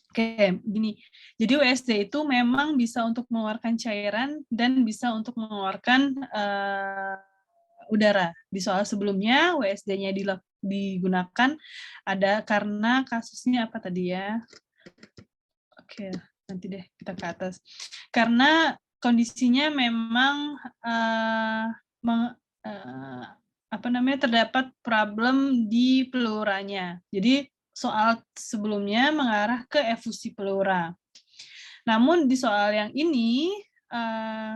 Oke, gini. Jadi WSD itu memang bisa untuk mengeluarkan cairan dan bisa untuk mengeluarkan udara. Di soal sebelumnya WSD-nya digunakan ada karena kasusnya apa tadi ya? Oke, nanti deh kita ke atas. Karena kondisinya memang terdapat problem di pleuranya. Jadi soal sebelumnya mengarah ke efusi pleura. Namun di soal yang ini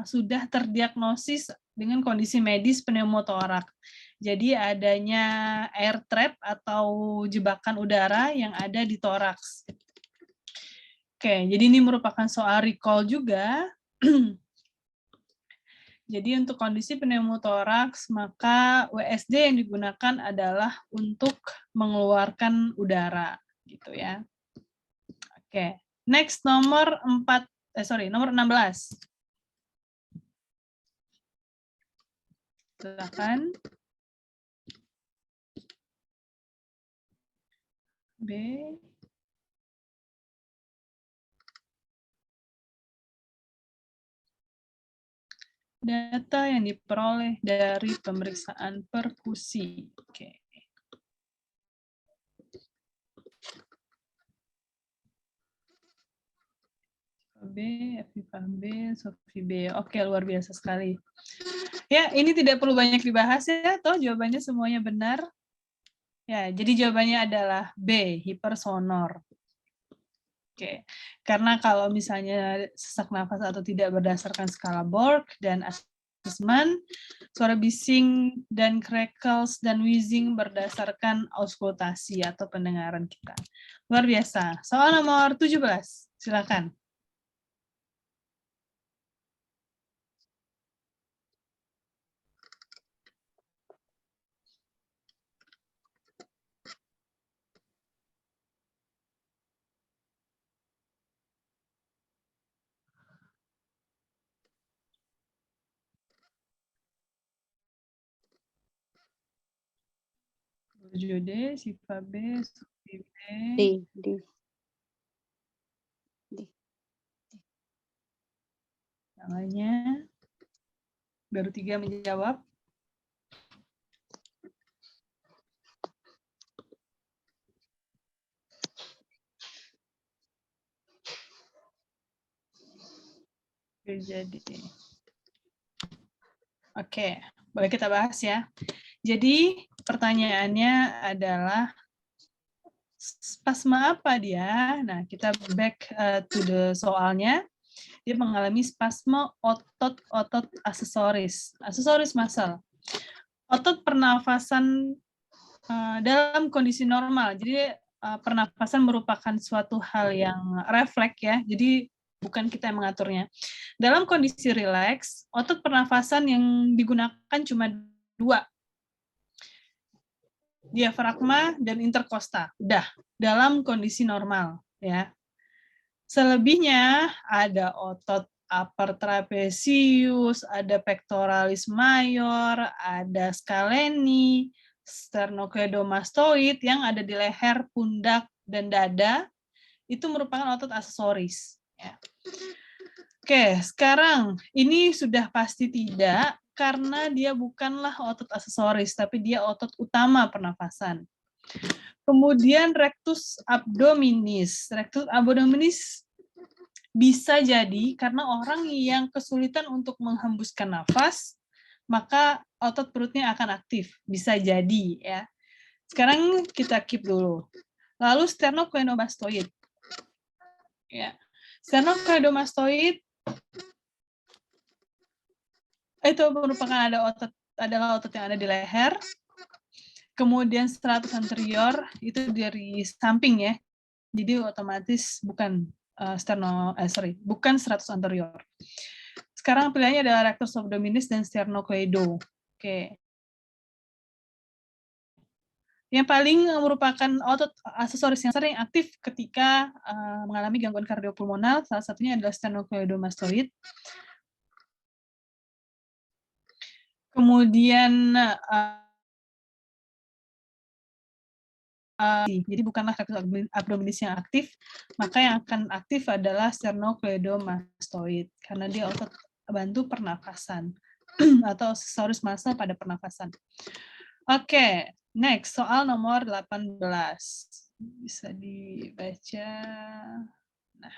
sudah terdiagnosis dengan kondisi medis pneumotorak. Jadi adanya air trap atau jebakan udara yang ada di toraks. Oke, jadi ini merupakan soal recall juga. Jadi untuk kondisi pneumotoraks, maka WSD yang digunakan adalah untuk mengeluarkan udara, gitu ya. Oke, next nomor 16. Silakan. B. Data yang diperoleh dari pemeriksaan perkusi. Oke. B, FIPA-B, SOFI-B. Oke, luar biasa sekali. Ya, ini tidak perlu banyak dibahas ya, toh jawabannya semuanya benar. Ya, jadi jawabannya adalah B, hipersonor. Oke, karena kalau misalnya sesak nafas atau tidak berdasarkan skala Borg dan asesmen, suara bising dan crackles dan wheezing berdasarkan auskultasi atau pendengaran kita. Luar biasa. Soal nomor 17, silakan. Jode, Siva B, Sufi B. D. Yang lainnya, baru 3 menjawab. Jadi, oke, boleh kita bahas ya. Jadi pertanyaannya adalah spasma apa dia? Nah, kita back to the soalnya. Dia mengalami spasme otot-otot aksesoris muscle. Otot pernafasan dalam kondisi normal. Jadi pernafasan merupakan suatu hal yang refleks ya. Jadi bukan kita yang mengaturnya. Dalam kondisi rileks, otot pernafasan yang digunakan cuma 2. Diafragma dan interkosta. Udah, dalam kondisi normal ya. Selebihnya ada otot upper trapezius, ada pectoralis major, ada scaleni, sternocleidomastoid yang ada di leher, pundak, dan dada. Itu merupakan otot aksesoris. Ya. Oke, sekarang ini sudah pasti tidak, karena dia bukanlah otot aksesoris, tapi dia otot utama pernafasan. Kemudian rectus abdominis. Rectus abdominis bisa jadi karena orang yang kesulitan untuk menghembuskan nafas, maka otot perutnya akan aktif. Bisa jadi ya. Sekarang kita keep dulu. Lalu sternocleidomastoid. Ya. Sternocleidomastoid itu merupakan adalah otot yang ada di leher. Kemudian stratus anterior itu dari samping ya. Jadi otomatis bukan bukan stratus anterior. Sekarang pilihannya adalah rectus abdominis dan sternocleido. Oke. Yang paling merupakan otot aksesoris yang sering aktif ketika mengalami gangguan kardiopulmonal, salah satunya adalah sternocleidomastoid. Kemudian jadi bukanlah rectus abdominis yang aktif, maka yang akan aktif adalah sternocleidomastoid karena dia otot bantu pernafasan atau aksesoris muscle pada pernafasan. Oke, next soal nomor 18. Bisa dibaca. Nah.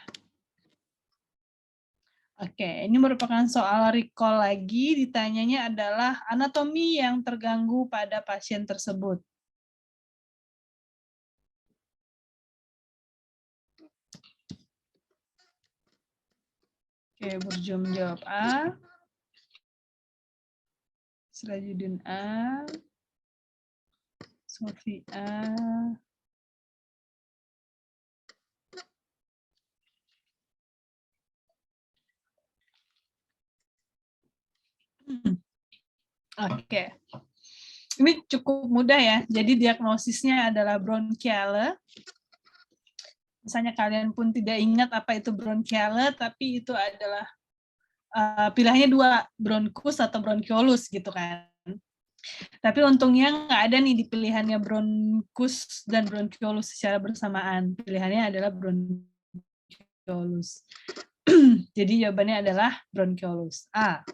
Oke, ini merupakan soal recall lagi, ditanyanya adalah anatomi yang terganggu pada pasien tersebut. Oke, Burjo menjawab A. Sirajudin A. Sofi A. Oke. Ini cukup mudah ya. Jadi diagnosisnya adalah bronchiale. misalnya kalian pun tidak ingat apa itu bronchiale, tapi itu adalah pilihannya 2, bronkus atau bronchiolus gitu kan. Tapi untungnya nggak ada nih di pilihannya bronkus dan bronchiolus secara bersamaan. Pilihannya adalah bronchiolus. Jadi jawabannya adalah bronchiolus. A.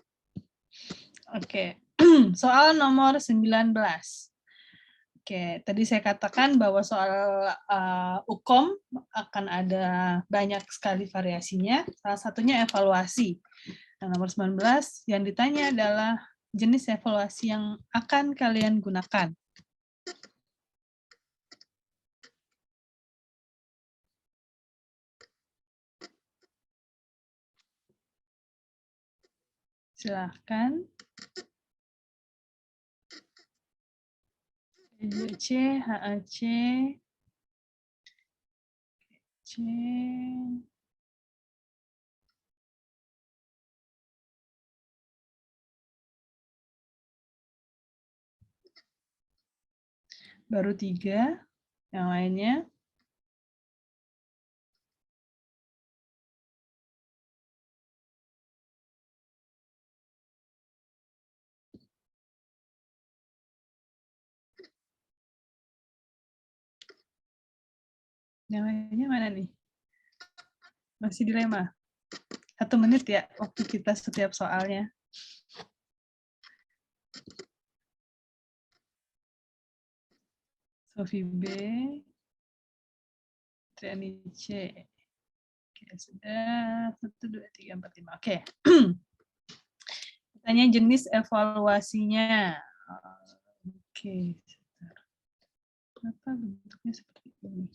Oke. Soal nomor 19. Oke, tadi saya katakan bahwa soal UKOM akan ada banyak sekali variasinya. Salah satunya evaluasi. Nah, nomor 19 yang ditanya adalah jenis evaluasi yang akan kalian gunakan. Silahkan. EJC, HAC, C. Baru 3, yang lainnya. Yang lainnya mana nih? Masih dilema. 1 menit ya waktu kita setiap soalnya. Sofi B, Triani C. Oke, sudah 1, 2, 3, 4, 5. Oke. Tanya jenis evaluasinya. Oke. Kenapa bentuknya seperti ini?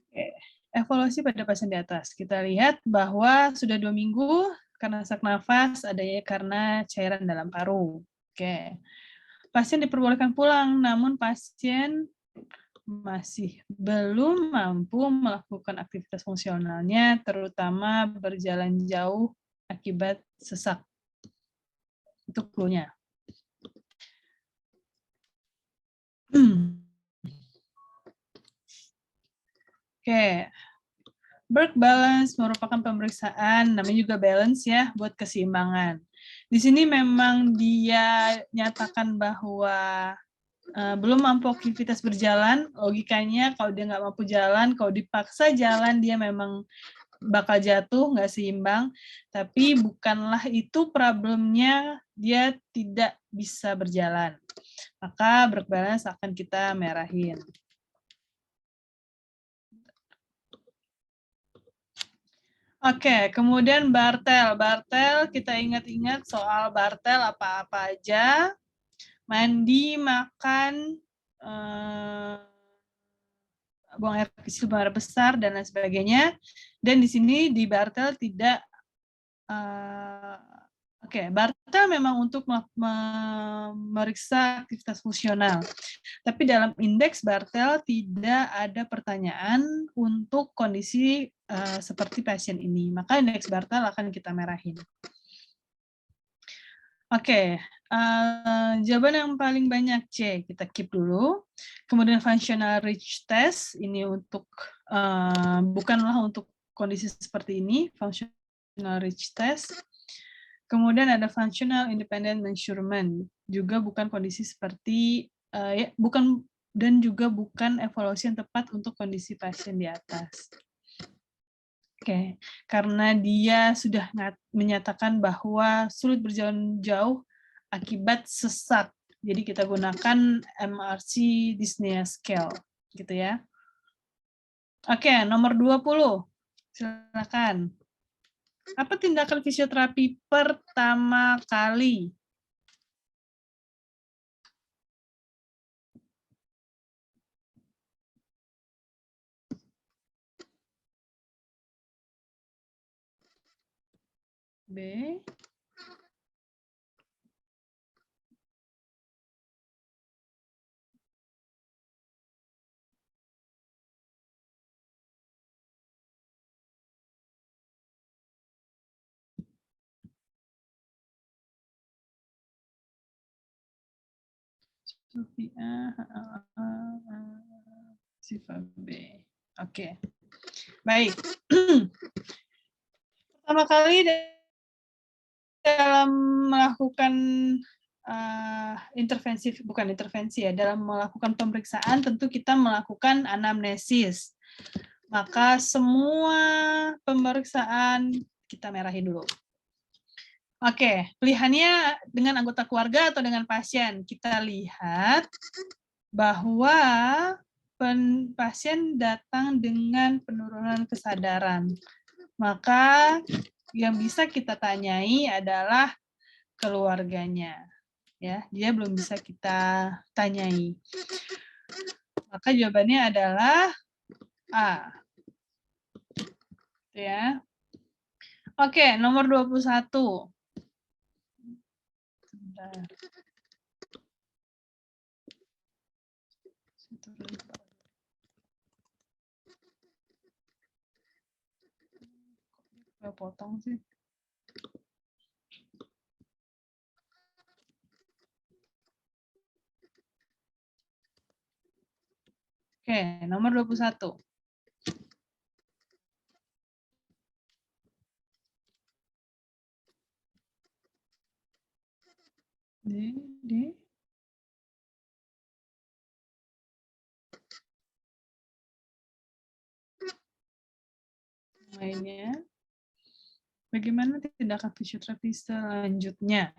Oke. Evaluasi pada pasien di atas. Kita lihat bahwa sudah 2 minggu karena sesak nafas, adanya karena cairan dalam paru. Oke. Pasien diperbolehkan pulang, namun pasien masih belum mampu melakukan aktivitas fungsionalnya, terutama berjalan jauh akibat sesak. Itu clue-nya. Oke. Work balance merupakan pemeriksaan, namanya juga balance ya, buat keseimbangan. Di sini memang dia nyatakan bahwa belum mampu aktivitas berjalan, logikanya kalau dia nggak mampu jalan, kalau dipaksa jalan dia memang bakal jatuh, nggak seimbang, tapi bukanlah itu problemnya dia tidak bisa berjalan. Maka work balance akan kita merahin. Oke, kemudian Bartel. Bartel, kita ingat-ingat soal Bartel apa-apa aja. Mandi, makan, buang air kecil, buang air besar, dan lain sebagainya. Dan di sini di Bartel tidak, Bartel memang untuk memeriksa aktivitas fungsional. Tapi dalam indeks Bartel tidak ada pertanyaan untuk kondisi seperti pasien ini. Maka indeks Bartel akan kita merahin. Oke, jawaban yang paling banyak C, kita keep dulu. Kemudian functional reach test, ini untuk, bukanlah untuk kondisi seperti ini, functional reach test. Kemudian ada functional independent measurement, juga bukan kondisi seperti, bukan dan juga bukan evaluasi yang tepat untuk kondisi pasien di atas. Oke, karena dia sudah menyatakan bahwa sulit berjalan jauh akibat sesak. Jadi kita gunakan MRC dyspnea scale, gitu ya. Oke, nomor 20. Silakan. Apa tindakan fisioterapi pertama kali? B. Sofia, Siva B. Oke. Baik. Pertama kali dalam melakukan bukan intervensi ya, dalam melakukan pemeriksaan tentu kita melakukan anamnesis. Maka semua pemeriksaan kita merahin dulu. Oke, pilihannya dengan anggota keluarga atau dengan pasien. Kita lihat bahwa pasien datang dengan penurunan kesadaran. Maka yang bisa kita tanyai adalah keluarganya. Ya, dia belum bisa kita tanyai. Maka jawabannya adalah A. Ya. Oke, nomor 21. Sebentar. Gak potong sih. Oke, nomor 21. D. Lainnya. Bagaimana tindakan fisioterapi selanjutnya?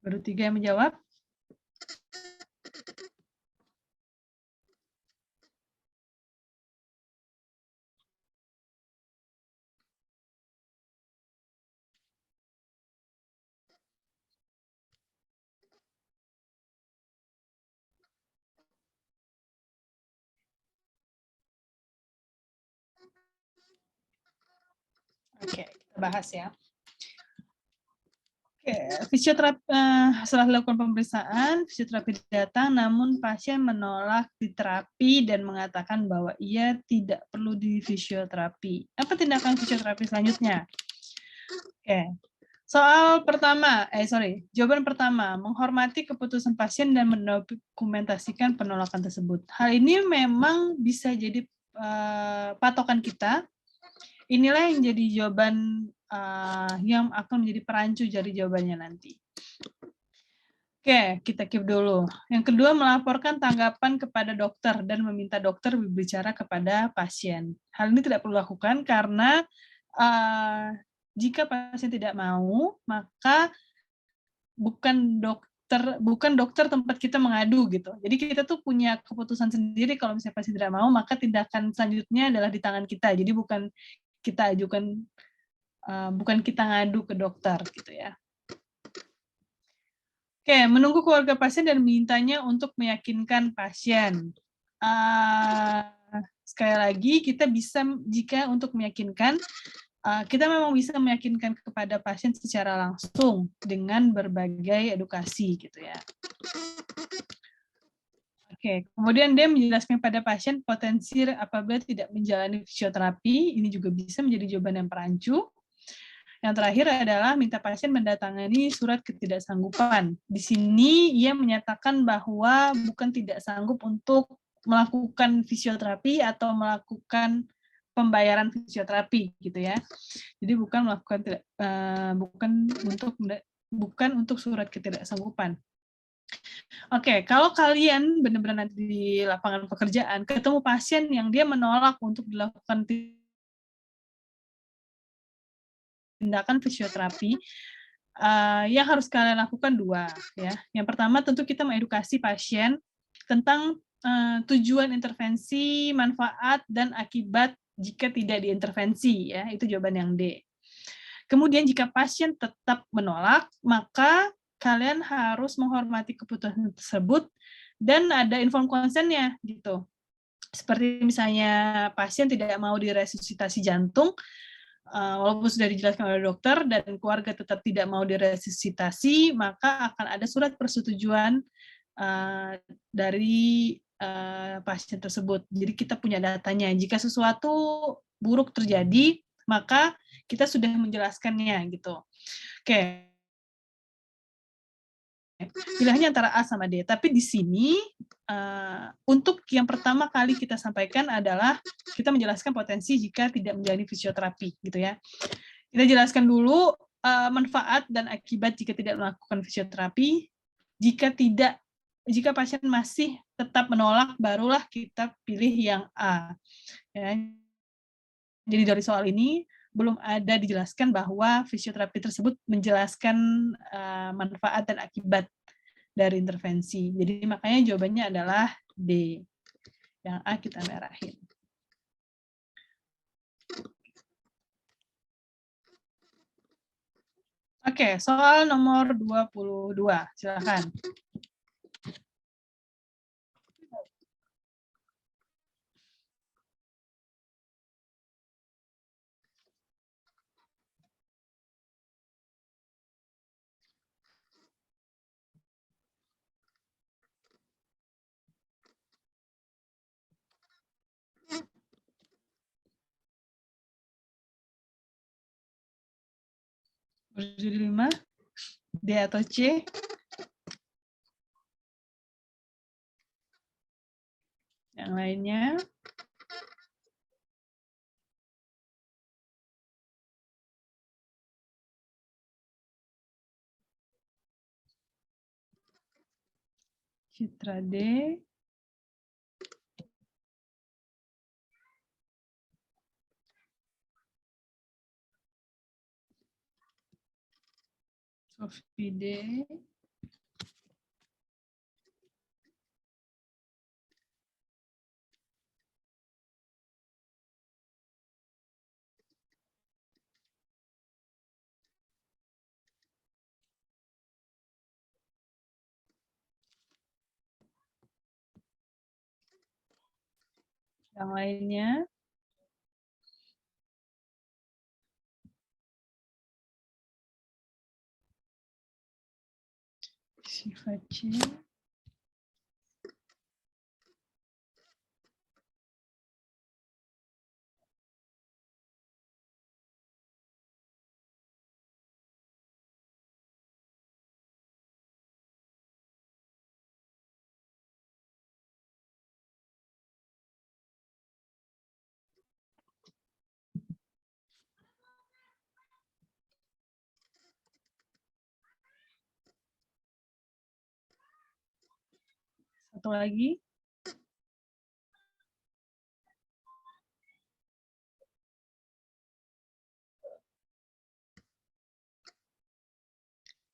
Baru 3 yang menjawab. Oke, kita bahas ya. Oke, fisioterapi setelah dilakukan pemeriksaan, fisioterapi datang, namun pasien menolak diterapi dan mengatakan bahwa ia tidak perlu di fisioterapi. Apa tindakan fisioterapi selanjutnya? Oke, jawaban pertama, menghormati keputusan pasien dan mendokumentasikan penolakan tersebut. Hal ini memang bisa jadi patokan kita. Inilah yang jadi jawaban yang akan menjadi perancu dari jawabannya nanti. Oke, kita keep dulu. Yang kedua, melaporkan tanggapan kepada dokter dan meminta dokter berbicara kepada pasien. Hal ini tidak perlu lakukan karena jika pasien tidak mau, maka bukan dokter tempat kita mengadu gitu. Jadi kita tuh punya keputusan sendiri kalau misalnya pasien tidak mau, maka tindakan selanjutnya adalah di tangan kita. Jadi bukan kita ajukan, bukan kita ngadu ke dokter gitu ya. Oke, menunggu keluarga pasien dan memintanya untuk meyakinkan pasien. Sekali lagi, kita bisa jika untuk meyakinkan, kita memang bisa meyakinkan kepada pasien secara langsung dengan berbagai edukasi gitu ya. Oke, kemudian dia menjelaskan pada pasien potensi apabila tidak menjalani fisioterapi, ini juga bisa menjadi jawaban yang perancu. Yang terakhir adalah minta pasien mendatangani surat ketidaksanggupan. Di sini ia menyatakan bahwa bukan tidak sanggup untuk melakukan fisioterapi atau melakukan pembayaran fisioterapi gitu ya. Jadi bukan untuk surat ketidaksanggupan. Oke, kalau kalian benar-benar nanti di lapangan pekerjaan ketemu pasien yang dia menolak untuk dilakukan tindakan fisioterapi, yang harus kalian lakukan 2 ya. Yang pertama tentu kita mengedukasi pasien tentang tujuan intervensi, manfaat dan akibat jika tidak diintervensi ya. Itu jawaban yang D. Kemudian jika pasien tetap menolak, maka kalian harus menghormati keputusan tersebut dan ada informed consent-nya gitu. Seperti misalnya pasien tidak mau diresusitasi jantung, walaupun sudah dijelaskan oleh dokter dan keluarga tetap tidak mau diresusitasi, maka akan ada surat persetujuan dari pasien tersebut. Jadi kita punya datanya. Jika sesuatu buruk terjadi, maka kita sudah menjelaskannya gitu. Oke. Pilihannya antara A sama D. Tapi di sini untuk yang pertama kali kita sampaikan adalah kita menjelaskan potensi jika tidak menjalani fisioterapi, gitu ya. Kita jelaskan dulu manfaat dan akibat jika tidak melakukan fisioterapi. Jika pasien masih tetap menolak, barulah kita pilih yang A. Ya. Jadi dari soal ini belum ada dijelaskan bahwa fisioterapi tersebut menjelaskan manfaat dan akibat dari intervensi. Jadi makanya jawabannya adalah D. Yang A kita merahin. Oke, soal nomor 22. Silakan. Berjudi 5, D atau C? Yang lainnya? Citra D. Sofi D. Yang lainnya? Siva C. Satu lagi.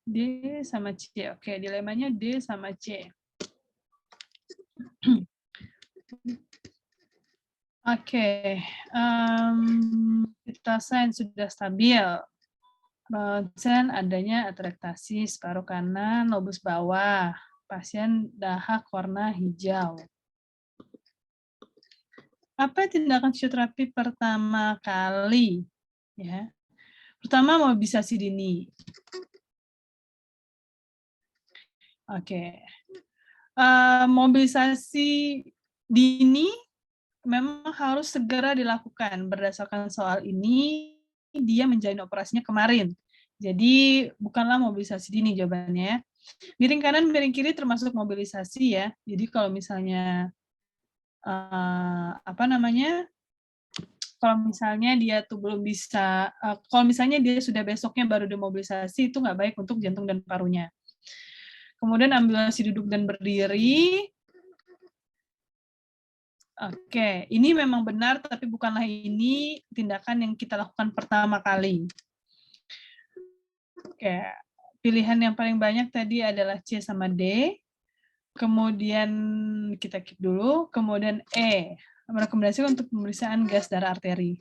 D sama C. Oke, dilemanya D sama C. Oke, pitalosen sudah stabil. Ronsen adanya atraktasis paru kanan, lobus bawah. Pasien dahak warna hijau. Apa tindakan fisioterapi pertama kali? Ya, pertama mobilisasi dini. Oke, mobilisasi dini memang harus segera dilakukan. Berdasarkan soal ini, dia menjalani operasinya kemarin. Jadi bukanlah mobilisasi dini jawabannya. Miring kanan, miring kiri termasuk mobilisasi ya. Jadi kalau misalnya kalau misalnya dia tuh belum bisa, kalau misalnya dia sudah besoknya baru dimobilisasi, itu nggak baik untuk jantung dan parunya. Kemudian ambulasi duduk dan berdiri. Oke, ini memang benar, tapi bukanlah ini tindakan yang kita lakukan pertama kali. Oke, pilihan yang paling banyak tadi adalah C sama D. Kemudian kita keep dulu. Kemudian E, merekomendasikan untuk pemeriksaan gas darah arteri.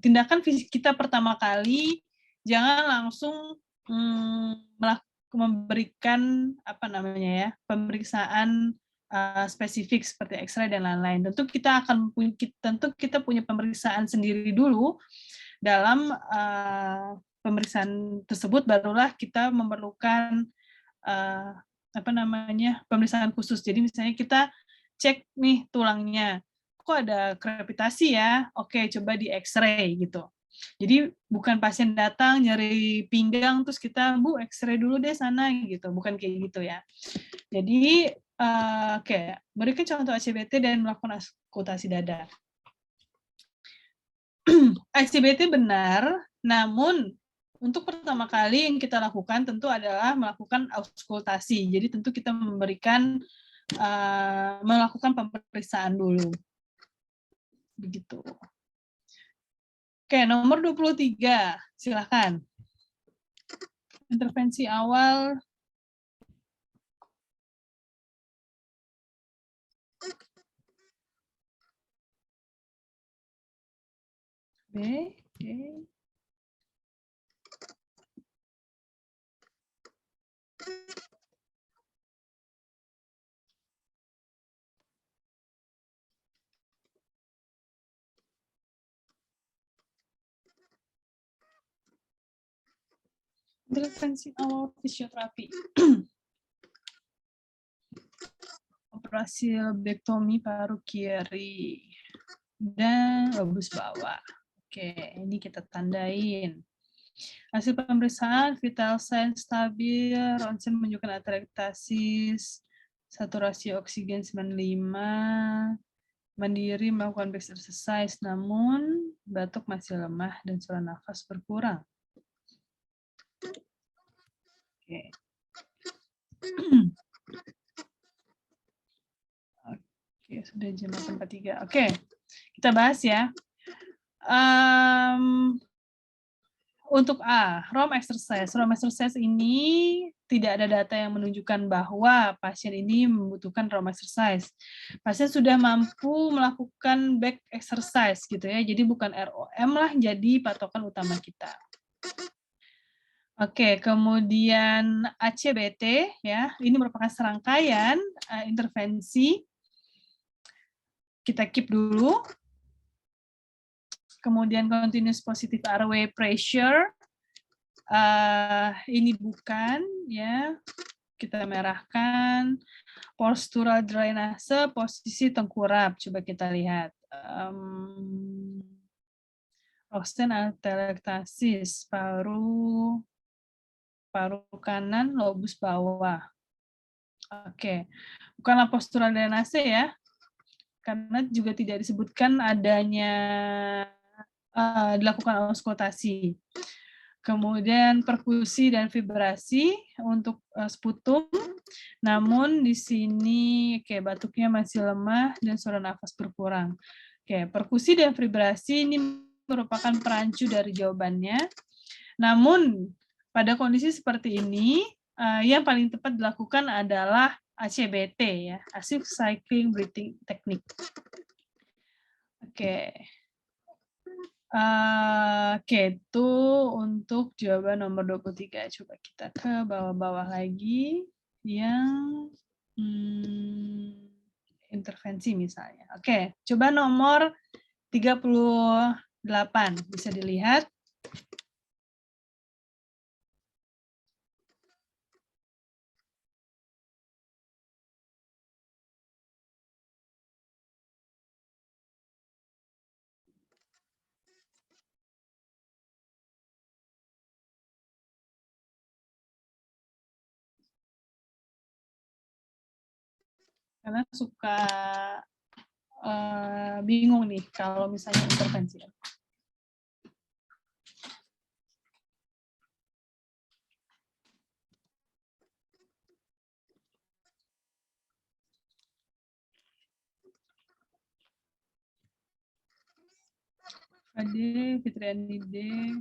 Tindakan fisik kita pertama kali, jangan langsung memberikan pemeriksaan spesifik seperti X-ray dan lain-lain. Tentu kita punya pemeriksaan sendiri dulu dalam pemeriksaan tersebut barulah kita memerlukan pemeriksaan khusus. Jadi misalnya kita cek nih tulangnya, kok ada krepitasi ya? Oke, coba di X-ray gitu. Jadi bukan pasien datang nyeri pinggang terus kita X-ray dulu deh sana gitu, bukan kayak gitu ya. Jadi berikan contoh ACBT dan melakukan auskultasi dada. ACBT benar, namun untuk pertama kali yang kita lakukan tentu adalah melakukan auskultasi. Jadi tentu kita melakukan pemeriksaan dulu. Begitu. Oke, nomor 23, silakan. Intervensi awal. Oke. Intervensi awal fisioterapi. Operasi lobektomi paru kiri dan lobus bawah. Oke, ini kita tandain. Hasil pemeriksaan vital sign stabil, ronsen menunjukkan atelektasis, saturasi oksigen 95, mandiri melakukan back exercise, namun batuk masih lemah dan saluran nafas berkurang. Oke. Oke, sudah jam 8.43. Oke, kita bahas ya. Untuk ROM exercise. ROM exercise ini tidak ada data yang menunjukkan bahwa pasien ini membutuhkan ROM exercise. Pasien sudah mampu melakukan back exercise gitu ya. Jadi bukan ROM lah jadi patokan utama kita. Oke, kemudian ACBT ya, ini merupakan serangkaian intervensi. Kita keep dulu. Kemudian continuous positive airway pressure. Ini bukan ya. Kita merahkan. Postural drainase, posisi tengkurap. Coba kita lihat. Oxten atelektasis, paru kanan, lobus bawah. Oke, bukanlah postural drainase ya, karena juga tidak disebutkan adanya dilakukan auskultasi. Kemudian perkusi dan vibrasi untuk sputum, namun di sini batuknya masih lemah dan saluran nafas berkurang. Perkusi dan vibrasi ini merupakan perancu dari jawabannya. Namun pada kondisi seperti ini, yang paling tepat dilakukan adalah ACBT ya, Active Cycling Breathing Technique. Itu untuk jawaban nomor 23. Coba kita ke bawah-bawah lagi yang intervensi misalnya. Coba nomor 38 bisa dilihat. Karena suka bingung nih kalau misalnya intervensi. Ade, Fitrianide,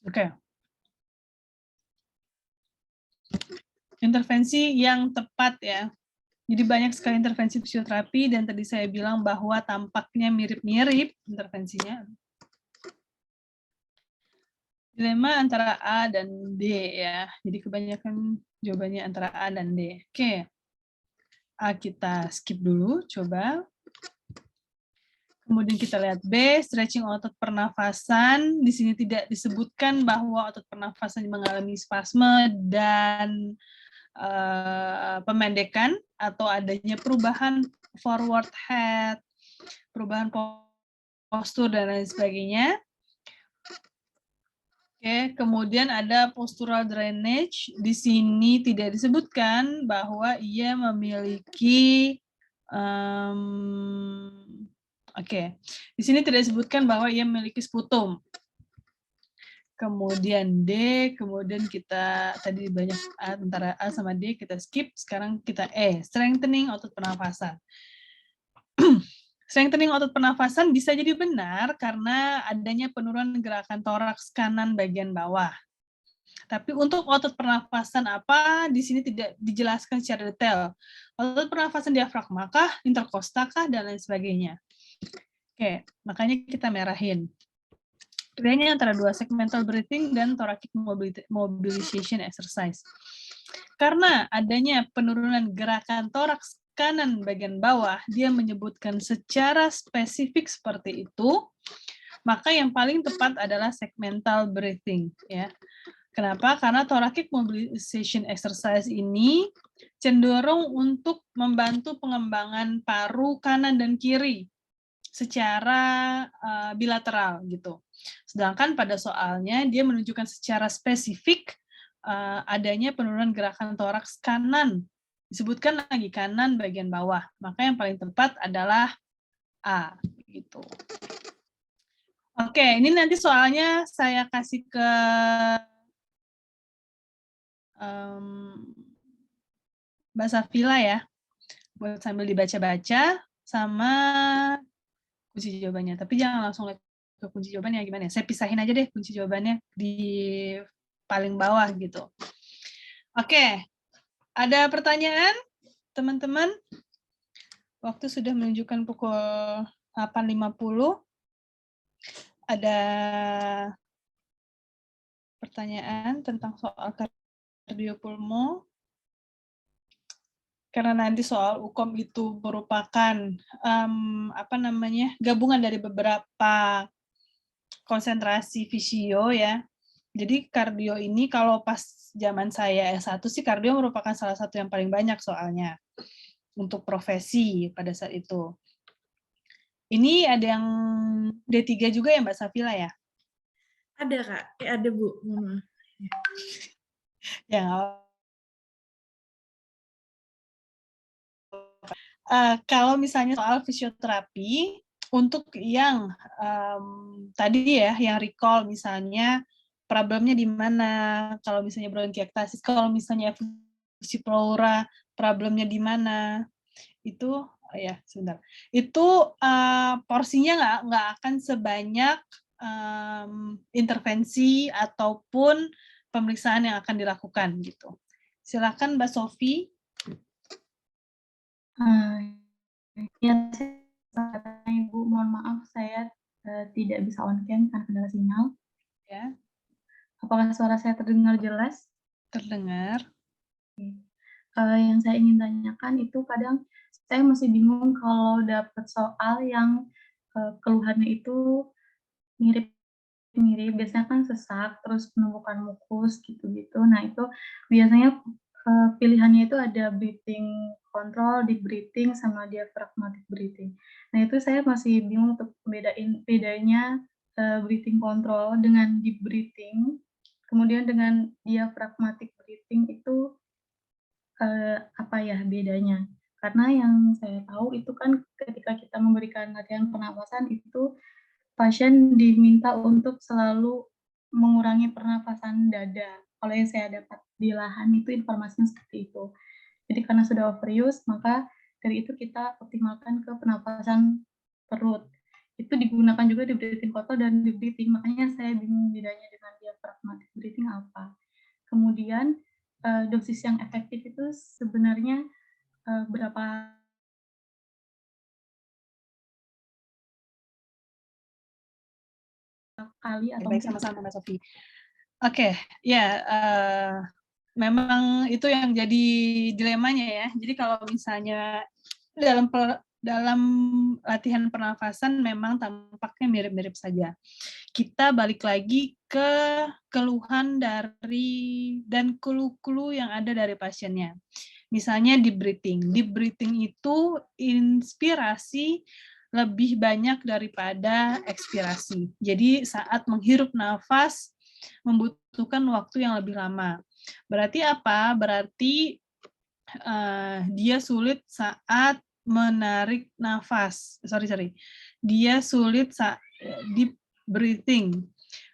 oke. Intervensi yang tepat ya. Jadi banyak sekali intervensi fisioterapi dan tadi saya bilang bahwa tampaknya mirip-mirip intervensinya. Dilema antara A dan D ya. Jadi kebanyakan Jawabannya antara A dan D. Oke. A kita skip dulu, coba. Kemudian kita lihat B, stretching otot pernafasan. Di sini tidak disebutkan bahwa otot pernafasan mengalami spasme dan pemendekan atau adanya perubahan forward head, perubahan postur dan lain sebagainya. Oke, kemudian ada postural drainage. Di sini tidak disebutkan bahwa ia memiliki di sini tidak disebutkan bahwa ia memiliki sputum. Kemudian D, kemudian kita tadi banyak antara A sama D kita skip, sekarang kita E, strengthening otot pernafasan. Strengthening otot pernafasan bisa jadi benar karena adanya penurunan gerakan toraks kanan bagian bawah. Tapi untuk otot pernafasan apa, di sini tidak dijelaskan secara detail. Otot pernafasan diafragma kah, interkostal kah, dan lain sebagainya. Oke, makanya kita merahin. Bedanya antara dua segmental breathing dan thoracic mobilization exercise. Karena adanya penurunan gerakan toraks kanan bagian bawah, dia menyebutkan secara spesifik seperti itu, maka yang paling tepat adalah segmental breathing. Ya. Kenapa? Karena thoracic mobilization exercise ini cenderung untuk membantu pengembangan paru kanan dan kiri secara bilateral gitu. Sedangkan pada soalnya dia menunjukkan secara spesifik adanya penurunan gerakan toraks kanan. Disebutkan lagi kanan bagian bawah. Maka yang paling tepat adalah A gitu. Oke, ini nanti soalnya saya kasih ke Mbak Safila ya, buat sambil dibaca-baca sama kunci jawabannya. Tapi jangan langsung lihat ke kunci jawabannya gimana ya. Saya pisahin aja deh kunci jawabannya di paling bawah gitu. Oke, ada pertanyaan teman-teman? Waktu sudah menunjukkan pukul 8.50. Ada pertanyaan tentang soal kardiopulmo? Karena nanti soal UKOM itu merupakan gabungan dari beberapa konsentrasi fisio ya. Jadi kardio ini kalau pas zaman saya S1 sih kardio merupakan salah satu yang paling banyak soalnya untuk profesi pada saat itu. Ini ada yang D3 juga ya Mbak Safila ya? Ada Kak, ada Bu. Ya, kalau misalnya soal fisioterapi, untuk yang tadi ya, yang recall misalnya problemnya di mana, kalau misalnya bronkiektasis, kalau misalnya efusi pleura, problemnya di mana, itu sebentar. Itu porsinya nggak akan sebanyak intervensi ataupun pemeriksaan yang akan dilakukan gitu. Silakan Mbak Sofi. Ya, Ibu, mohon maaf saya tidak bisa on cam karena kendala sinyal. Ya. Apakah suara saya terdengar jelas? Terdengar. Yang saya ingin tanyakan itu kadang saya masih bingung kalau dapat soal yang keluhannya itu mirip-mirip. Biasanya kan sesak, terus penumpukan mukus gitu-gitu. Nah itu biasanya pilihannya itu ada breathing control, deep breathing, sama diaphragmatic breathing. Nah itu saya masih bingung untuk bedanya breathing control dengan deep breathing, kemudian dengan diaphragmatic breathing itu apa ya bedanya? Karena yang saya tahu itu kan ketika kita memberikan latihan pernapasan itu pasien diminta untuk selalu mengurangi pernapasan dada. Kalau yang saya dapat di lahan itu informasinya seperti itu. Jadi karena sudah overuse, maka dari itu kita optimalkan ke pernapasan perut. Itu digunakan juga di breathing control dan di breathing. Makanya saya bingung bedanya dengan diaphragmatic breathing apa. Kemudian dosis yang efektif itu sebenarnya berapa kali atau baik, sama-sama Mbak Sofi. Oke, ya memang itu yang jadi dilemanya ya. Jadi kalau misalnya dalam latihan pernafasan memang tampaknya mirip-mirip saja. Kita balik lagi ke keluhan dan clue-clue yang ada dari pasiennya. Misalnya deep breathing. Deep breathing itu inspirasi lebih banyak daripada ekspirasi. Jadi saat menghirup nafas membutuhkan waktu yang lebih lama. Berarti apa? Berarti dia sulit saat menarik nafas. Dia sulit saat deep breathing.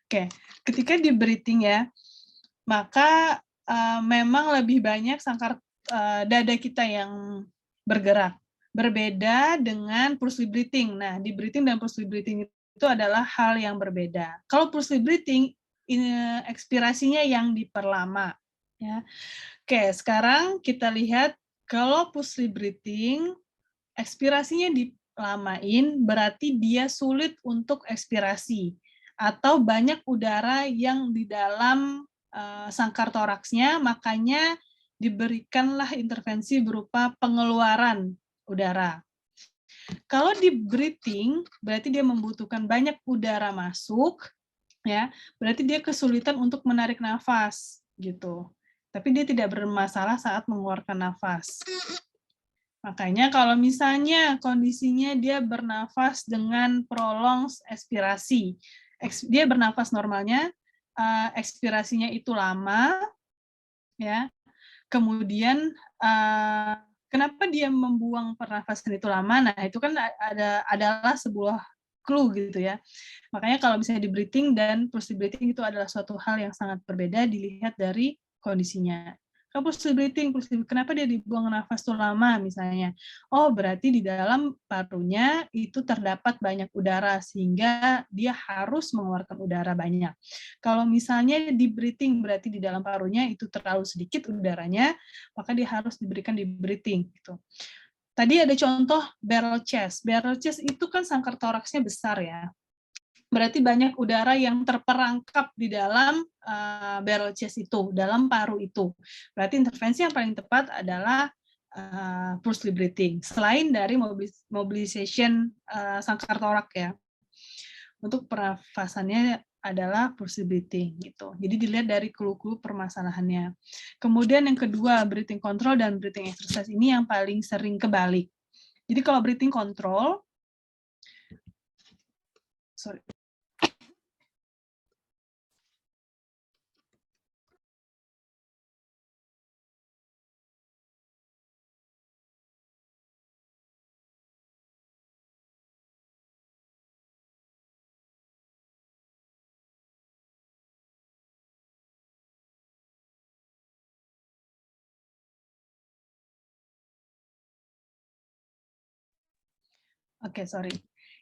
Oke, ketika deep breathing ya, maka memang lebih banyak sangkar dada kita yang bergerak. Berbeda dengan pulse breathing. Nah, deep breathing dan pulse breathing itu adalah hal yang berbeda. Kalau pulse breathing, ekspirasinya yang diperlama. Ya. Oke, sekarang kita lihat kalau pulse breathing, ekspirasinya dilamain, berarti dia sulit untuk ekspirasi. Atau banyak udara yang di dalam sangkar toraksnya, makanya diberikanlah intervensi berupa pengeluaran udara. Kalau deep breathing, berarti dia membutuhkan banyak udara masuk, ya, berarti dia kesulitan untuk menarik nafas, gitu. Tapi dia tidak bermasalah saat mengeluarkan nafas. Makanya kalau misalnya kondisinya dia bernafas dengan prolonged ekspirasi, dia bernafas normalnya, ekspirasinya itu lama, ya. Kemudian kenapa dia membuang pernafasan itu lama? Nah, itu kan adalah sebuah clue gitu ya. Makanya kalau misalnya di breathing dan pulse breathing itu adalah suatu hal yang sangat berbeda dilihat dari kondisinya. Kalau pulse breathing, kenapa dia dibuang nafas tuh lama misalnya? Oh, berarti di dalam parunya itu terdapat banyak udara sehingga dia harus mengeluarkan udara banyak. Kalau misalnya di breathing berarti di dalam parunya itu terlalu sedikit udaranya, maka dia harus diberikan di breathing gitu. Tadi ada contoh barrel chest. Barrel chest itu kan sangkar toraksnya besar ya. Berarti banyak udara yang terperangkap di dalam barrel chest itu, dalam paru itu. Berarti intervensi yang paling tepat adalah pulse breathing. Selain dari mobilization sangkar torak ya. Untuk pernafasannya adalah pulse breathing gitu. Jadi dilihat dari clue-clue permasalahannya. Kemudian yang kedua, breathing control dan breathing exercise ini yang paling sering kebalik. Jadi kalau breathing control,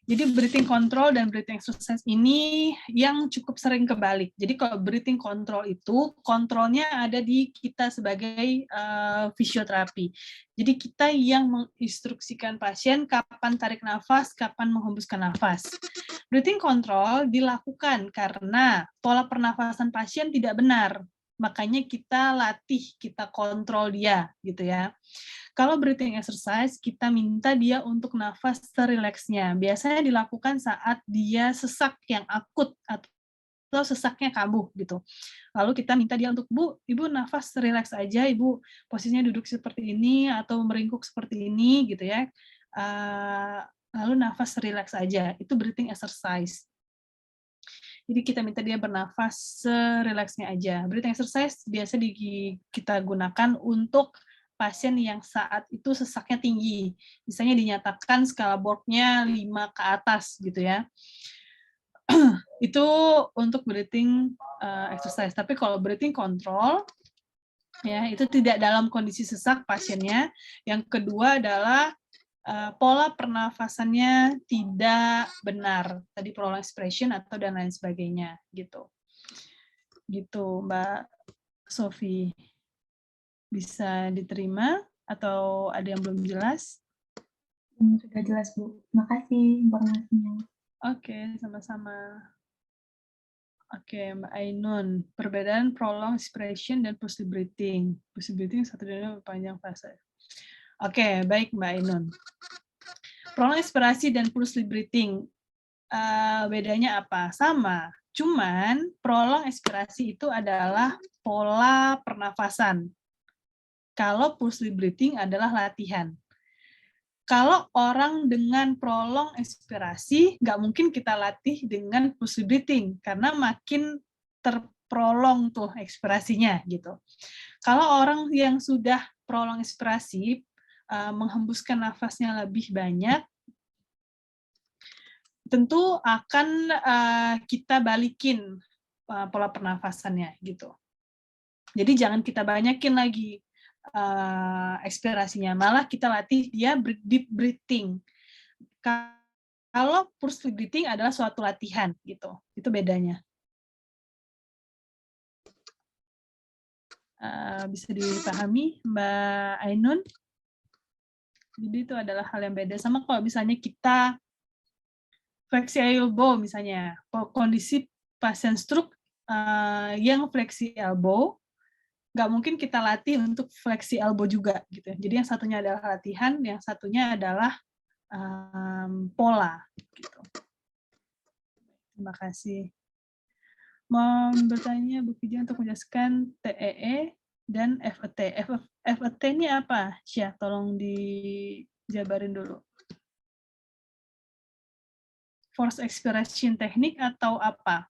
Jadi breathing control dan breathing exercise ini yang cukup sering kebalik. Jadi kalau breathing control itu kontrolnya ada di kita sebagai fisioterapi. Jadi kita yang menginstruksikan pasien kapan tarik nafas, kapan menghembuskan nafas. Breathing control dilakukan karena pola pernafasan pasien tidak benar. Makanya kita latih, kita kontrol dia gitu ya. Kalau breathing exercise, kita minta dia untuk nafas serileksnya. Biasanya dilakukan saat dia sesak yang akut atau sesaknya kambuh gitu. Lalu kita minta dia untuk, Ibu nafas rileks aja, Ibu posisinya duduk seperti ini atau meringkuk seperti ini gitu ya. Lalu nafas rileks aja. Itu breathing exercise. Jadi kita minta dia bernafas serileksnya aja. Breathing exercise biasa kita gunakan untuk pasien yang saat itu sesaknya tinggi. Misalnya dinyatakan skala Borg-nya 5 ke atas gitu ya. Itu untuk breathing exercise. Tapi kalau breathing control, ya itu tidak dalam kondisi sesak pasiennya. Yang kedua adalah pola pernafasannya tidak benar. Tadi prolonged expiration atau dan lain sebagainya gitu. Gitu Mbak Sofi. Bisa diterima atau ada yang belum jelas? Sudah jelas, Bu. Terima kasih informasinya. Oke, sama-sama. Oke, Mbak Ainun. Perbedaan prolong expiration dan pulse breathing. Pulse breathing satu dan panjang fase. Oke, baik Mbak Ainun. Prolong expirasi dan pulse breathing, bedanya apa? Sama, cuman prolong expirasi itu adalah pola pernafasan. Kalau pulse breathing adalah latihan. Kalau orang dengan prolong expirasi, nggak mungkin kita latih dengan pulse breathing, karena makin terprolong tuh expirasinya gitu. Kalau orang yang sudah prolong expirasi, menghembuskan nafasnya lebih banyak, tentu akan kita balikin pola pernafasannya gitu. Jadi jangan kita banyakin lagi ekspirasinya, malah kita latih dia deep breathing. Kalau pulse breathing adalah suatu latihan gitu, itu bedanya. Bisa dipahami Mbak Ainun? Jadi itu adalah hal yang beda. Sama kalau misalnya kita fleksi elbow misalnya, kondisi pasien stroke yang fleksi elbow, nggak mungkin kita latih untuk fleksi elbow juga gitu. Jadi yang satunya adalah latihan, yang satunya adalah pola. Gitu. Terima kasih. Mau bertanya Bu Fija untuk menjelaskan TEE dan FET. FET ini apa? Syah, tolong dijabarin dulu. Force expiration teknik atau apa?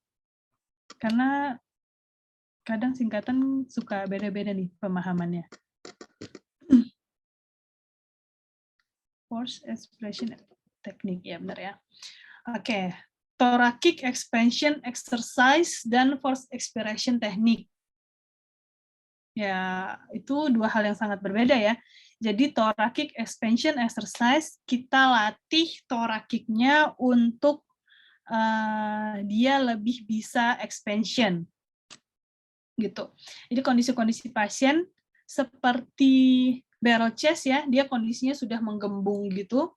Karena kadang singkatan suka beda-beda nih pemahamannya. Force expiration teknik, ya benar ya. Oke, thoracic expansion exercise dan force expiration teknik. Ya, itu dua hal yang sangat berbeda ya. Jadi thoracic expansion exercise, kita latih thoracic-nya untuk dia lebih bisa expansion. Gitu. Jadi kondisi-kondisi pasien seperti barrel chest ya, dia kondisinya sudah menggembung gitu.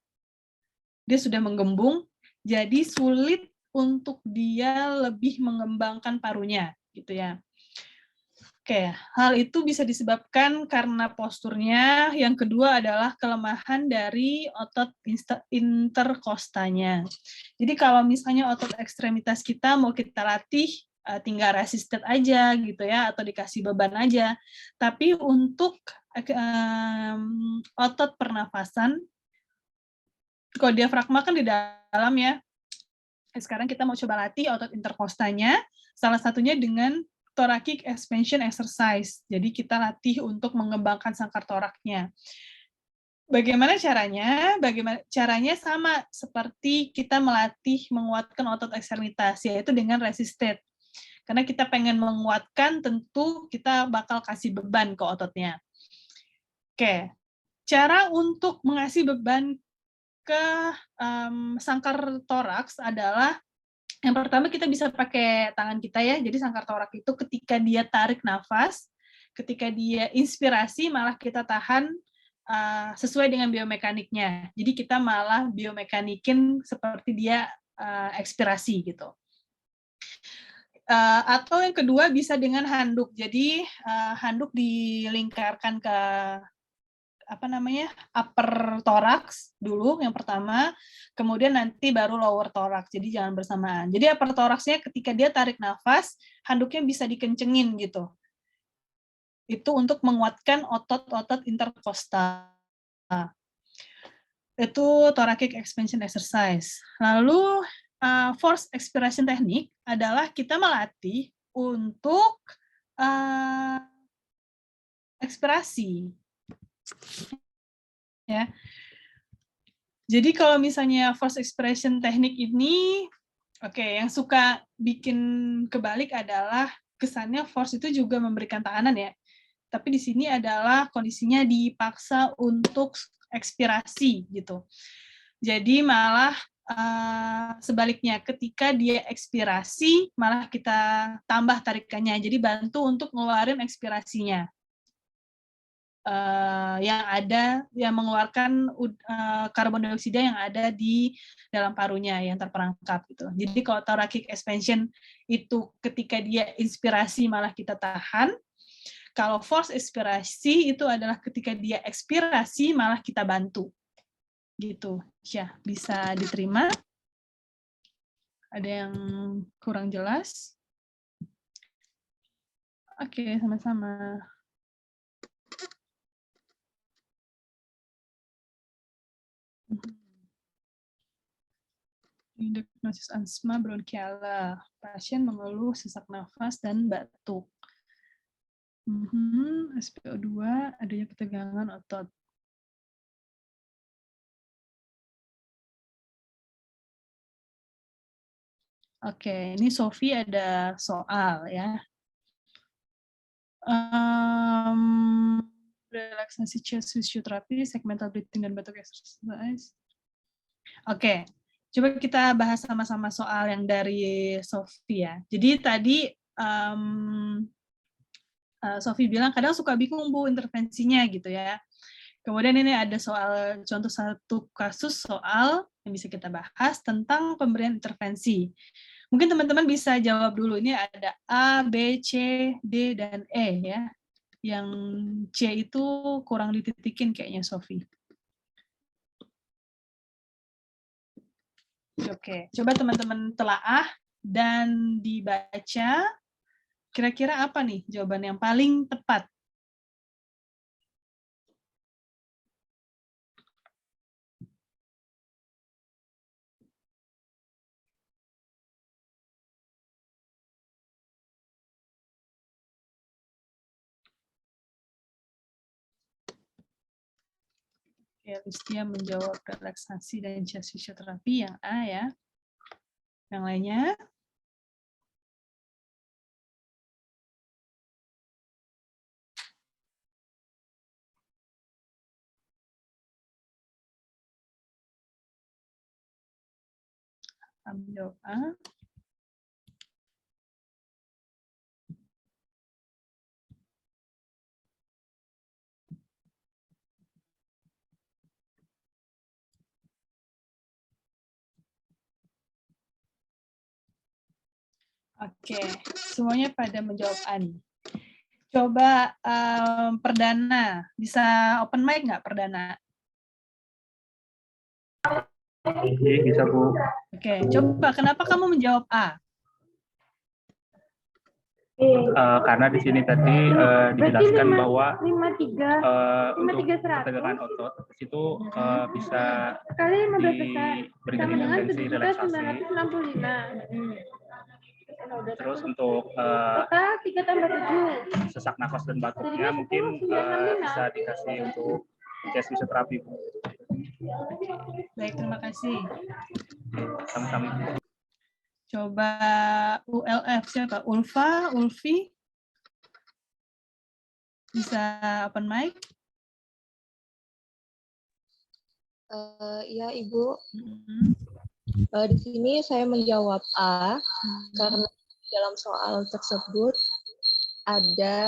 Dia sudah menggembung, jadi sulit untuk dia lebih mengembangkan parunya gitu ya. Oke, hal itu bisa disebabkan karena posturnya. Yang kedua adalah kelemahan dari otot interkostanya. Jadi kalau misalnya otot ekstremitas kita mau kita latih, tinggal resisted aja gitu ya, atau dikasih beban aja. Tapi untuk otot pernafasan, kalau diafragma kan di dalam ya. Sekarang kita mau coba latih otot interkostanya, salah satunya dengan thoracic expansion exercise. Jadi kita latih untuk mengembangkan sangkar toraknya. Bagaimana caranya? Bagaimana caranya sama seperti kita melatih menguatkan otot ekstremitas, yaitu dengan resisted. Karena kita pengen menguatkan, tentu kita bakal kasih beban ke ototnya. Oke, cara untuk mengasih beban ke sangkar toraks adalah yang pertama kita bisa pakai tangan kita ya. Jadi sangkar torak itu ketika dia tarik nafas, ketika dia inspirasi malah kita tahan sesuai dengan biomekaniknya. Jadi kita malah biomekanikin seperti dia ekspirasi gitu. Atau yang kedua bisa dengan handuk. Jadi handuk dilingkarkan ke upper thorax dulu yang pertama, kemudian nanti baru lower thorax. Jadi jangan bersamaan. Jadi upper thoraxnya ketika dia tarik nafas, handuknya bisa dikencengin gitu. Itu untuk menguatkan otot-otot interkostal. Itu thoracic expansion exercise. Lalu force expiration technique adalah kita melatih untuk ekspirasi. Ya. Jadi kalau misalnya force expiration teknik ini, yang suka bikin kebalik adalah kesannya force itu juga memberikan tekanan ya. Tapi di sini adalah kondisinya dipaksa untuk ekspirasi gitu. Jadi malah sebaliknya, ketika dia ekspirasi, malah kita tambah tarikannya. Jadi bantu untuk ngeluarin ekspirasinya. yang mengeluarkan karbon dioksida yang ada di dalam parunya yang terperangkap gitu. Jadi kalau thoracic expansion itu ketika dia inspirasi malah kita tahan, kalau force expirasi itu adalah ketika dia ekspirasi malah kita bantu. Gitu. Ya, bisa diterima? Ada yang kurang jelas? Oke, sama-sama. Diagnosis asma bronkiala. Pasien mengeluh sesak nafas dan batuk. SpO2, adanya ketegangan otot. Oke, ini Sofi ada soal ya. Relaksasi chest physiotherapy, segmental breathing dan batuk exercise. Oke, coba kita bahas sama-sama soal yang dari Sofi ya. Jadi tadi Sofi bilang kadang suka bingung Bu intervensinya gitu ya. Kemudian ini ada soal contoh satu kasus soal yang bisa kita bahas tentang pemberian intervensi. Mungkin teman-teman bisa jawab dulu. Ini ada A, B, C, D, dan E ya. Yang C itu kurang dititikin kayaknya Sofi. Oke, coba teman-teman telaah dan dibaca. Kira-kira apa nih jawaban yang paling tepat? Ya, Listia menjawab relaksasi dan chest physiotherapy yang A ya. Yang lainnya? Menjawab A. Oke, semuanya pada menjawab A nih. Coba Perdana, bisa open mic nggak Perdana? Iya, bisa Bu. Oke, coba kenapa kamu menjawab A? Karena di sini tadi dijelaskan bahwa untuk ketegangan otot itu bisa diberikan intervensi relaksasi. Terus untuk sesak nafas dan batuknya mungkin bisa dikasih untuk chest physiotherapy. Baik, terima kasih. Sama-sama. Coba ULF siapa? Ulfa, Ulfi? Bisa open mic? Ya, Ibu. Di sini saya menjawab A, karena dalam soal tersebut ada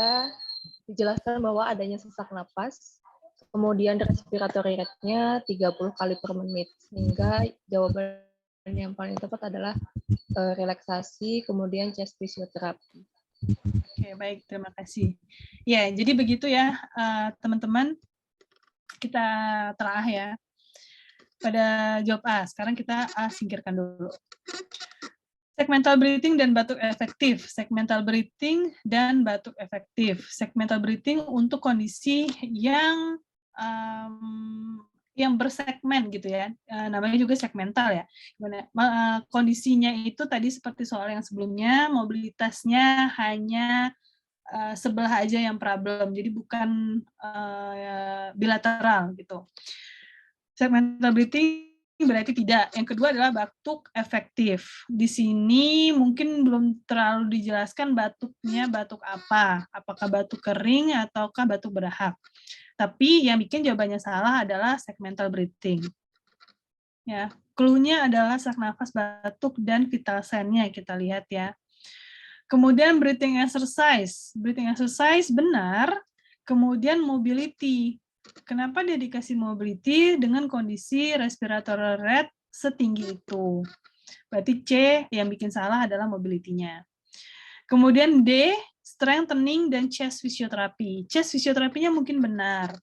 dijelaskan bahwa adanya sesak napas, kemudian respiratory rate-nya 30 kali per menit, sehingga jawaban yang paling tepat adalah relaksasi, kemudian chest physiotherapy. Oke, baik, terima kasih. Ya, jadi begitu ya, teman-teman. Kita telaah ya. Pada jawab A, sekarang kita singkirkan dulu. Segmental breathing dan batuk efektif. Segmental breathing dan batuk efektif. Segmental breathing untuk kondisi yang bersegmen gitu ya, namanya juga segmental ya. Kondisinya itu tadi seperti soal yang sebelumnya, mobilitasnya hanya sebelah aja yang problem, jadi bukan bilateral gitu. Segmental breathing berarti tidak. Yang kedua adalah batuk efektif. Di sini mungkin belum terlalu dijelaskan batuknya batuk apa, apakah batuk kering ataukah batuk berdahak. Tapi yang bikin jawabannya salah adalah segmental breathing. Ya, clue-nya adalah sesak nafas, batuk, dan vital sign-nya kita lihat ya. Kemudian breathing exercise. Breathing exercise benar Kemudian mobility. Kenapa dia dikasih mobility dengan kondisi respiratory rate setinggi itu? Berarti C yang bikin salah adalah mobility-nya. Kemudian D, strengthening dan chest physiotherapy. Chest physiotherapy-nya mungkin benar.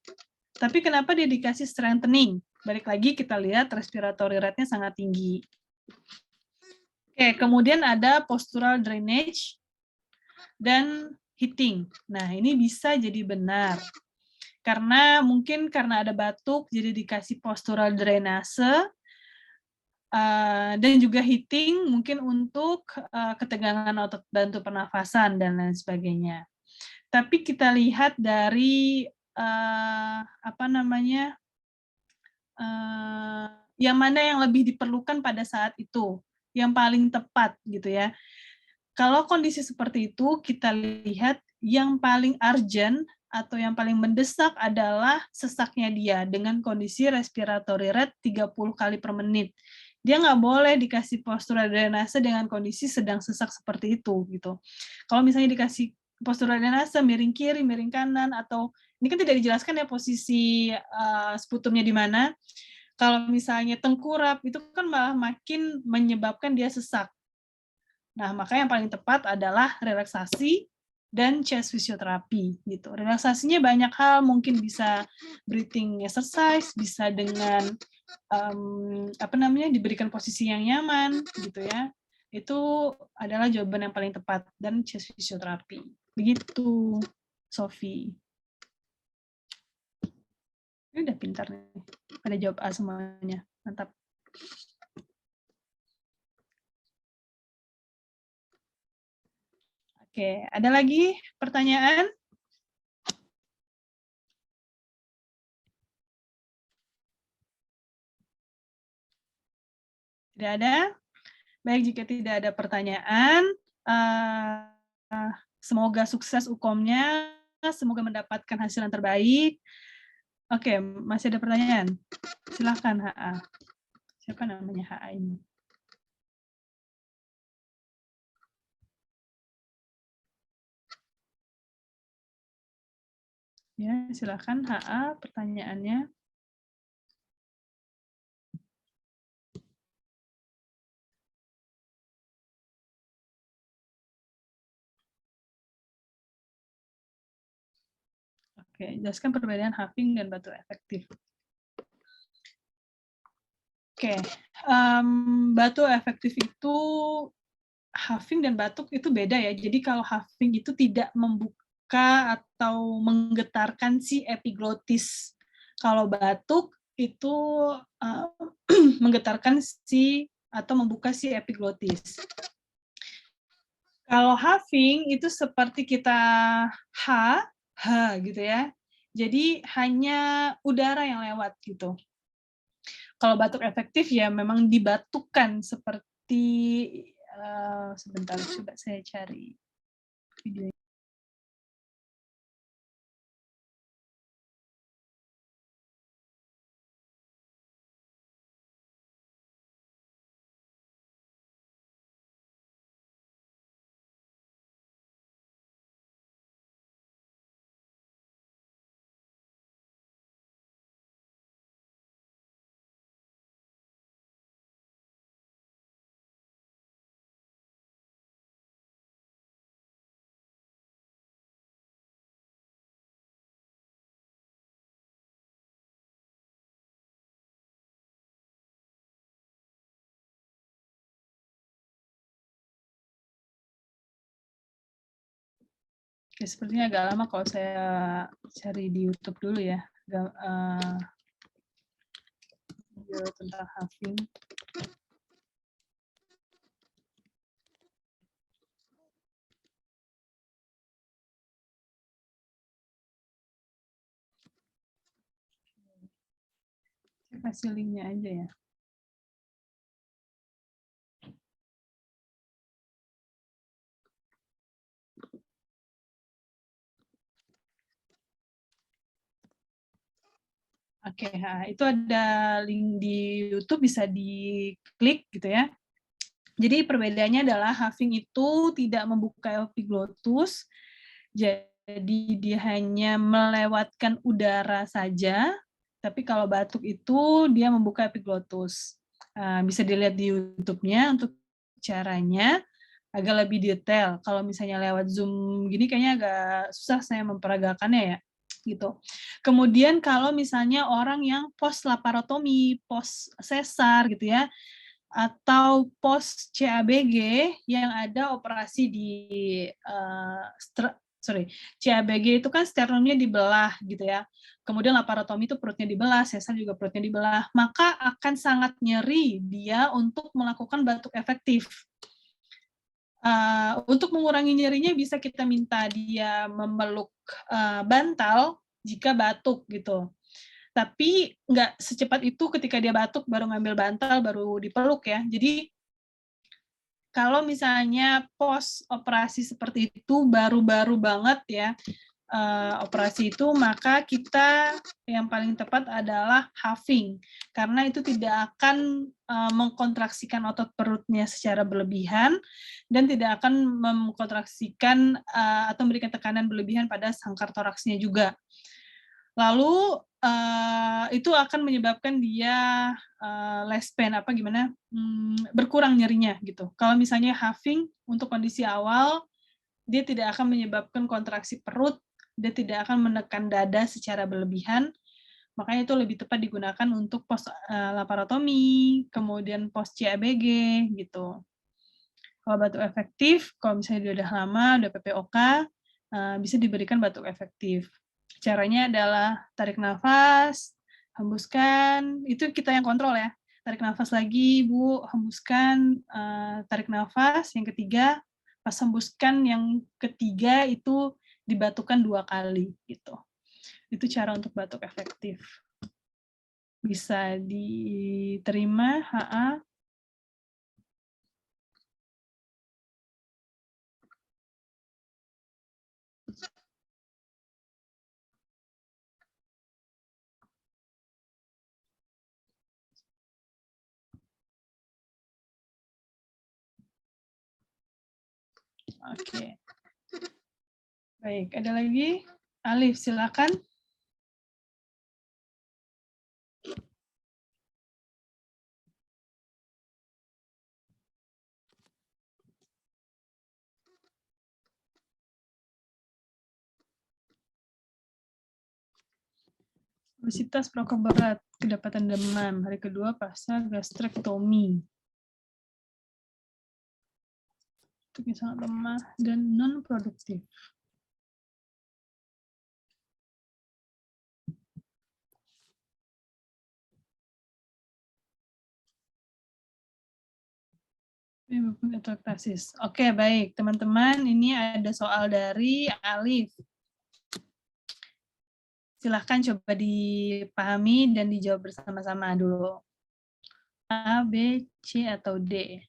Tapi kenapa dia dikasih strengthening? Balik lagi kita lihat respiratory rate-nya sangat tinggi. Oke, kemudian ada postural drainage dan heating. Nah, ini bisa jadi benar. Karena mungkin karena ada batuk, jadi dikasih postural drainase, dan juga heating mungkin untuk ketegangan otot bantu pernafasan dan lain sebagainya. Tapi kita lihat dari yang mana yang lebih diperlukan pada saat itu, yang paling tepat gitu ya. Kalau kondisi seperti itu, kita lihat yang paling urgent atau yang paling mendesak adalah sesaknya dia dengan kondisi respiratory rate 30 kali per menit. Dia nggak boleh dikasih postural drainase dengan kondisi sedang sesak seperti itu gitu. Kalau misalnya dikasih postural drainase miring kiri, miring kanan, atau ini kan tidak dijelaskan ya posisi sputumnya di mana. Kalau misalnya tengkurap itu kan malah makin menyebabkan dia sesak. Nah, maka yang paling tepat adalah relaksasi dan chest physiotherapy gitu. Relaksasinya banyak hal, mungkin bisa breathing exercise, bisa dengan diberikan posisi yang nyaman gitu ya. Itu adalah jawaban yang paling tepat, dan chest physiotherapy. Begitu, Sophie. Ini udah pintar nih. Pada jawab A semuanya. Mantap. Oke, ada lagi pertanyaan? Tidak ada? Baik, jika tidak ada pertanyaan, semoga sukses UKOM-nya, semoga mendapatkan hasil yang terbaik. Oke, masih ada pertanyaan? Silakan, HA. Siapa namanya HA ini? Ya, silakan HA pertanyaannya. Oke, jelaskan perbedaan huffing dan batuk efektif. Oke, batuk efektif itu huffing dan batuk itu beda ya. Jadi kalau huffing itu tidak membuka atau menggetarkan si epiglottis. Kalau batuk itu menggetarkan si atau membuka si epiglottis. Kalau huffing itu seperti kita gitu ya. Jadi hanya udara yang lewat gitu. Kalau batuk efektif ya memang dibatukkan seperti sebentar, coba saya cari video. Oke, sepertinya agak lama kalau saya cari di YouTube dulu ya. Video tentang huffing. Saya kasih linknya aja ya. Oke, itu ada link di YouTube, bisa diklik gitu ya. Jadi perbedaannya adalah huffing itu tidak membuka epiglottis. Jadi Jadi dia hanya melewatkan udara saja, tapi kalau batuk itu dia membuka epiglottis. Bisa dilihat di YouTube-nya untuk caranya agak lebih detail. Kalau misalnya lewat Zoom gini kayaknya agak susah saya memperagakannya ya, gitu. Kemudian kalau misalnya orang yang post laparotomi, post sesar gitu ya, atau post CABG yang ada operasi di CABG itu kan sternumnya dibelah gitu ya. Kemudian laparotomi itu perutnya dibelah, sesar juga perutnya dibelah, maka akan sangat nyeri dia untuk melakukan batuk efektif. Untuk mengurangi nyerinya bisa kita minta dia memeluk bantal jika batuk gitu. Tapi nggak secepat itu ketika dia batuk baru ngambil bantal, baru dipeluk ya. Jadi kalau misalnya pos operasi seperti itu baru-baru banget ya operasi itu, maka kita yang paling tepat adalah huffing, karena itu tidak akan mengkontraksikan otot perutnya secara berlebihan dan tidak akan mengkontraksikan atau memberikan tekanan berlebihan pada sangkar toraksnya juga. Lalu itu akan menyebabkan dia less pain berkurang nyerinya gitu. Kalau misalnya huffing untuk kondisi awal dia tidak akan menyebabkan kontraksi perut, dia tidak akan menekan dada secara berlebihan, makanya itu lebih tepat digunakan untuk pos laparotomi, kemudian pos CABG gitu. Kalau batuk efektif, kalau misalnya dia udah lama, udah PPOK, bisa diberikan batuk efektif. Caranya adalah tarik nafas, hembuskan, itu kita yang kontrol ya. Tarik nafas lagi, Bu, hembuskan, tarik nafas, yang ketiga, pas hembuskan yang ketiga itu dibatukan 2 kali, gitu. Itu cara untuk batuk efektif. Bisa diterima, HA. Oke. Baik, ada lagi? Alif, silakan. Obesitas perokok berat, kedapatan demam. Hari kedua pasca gastrektomi. Itu sangat lemah dan non-produktif. Oke, baik. Teman-teman, ini ada soal dari Alif. Silahkan coba dipahami dan dijawab bersama-sama dulu. A, B, C, atau D?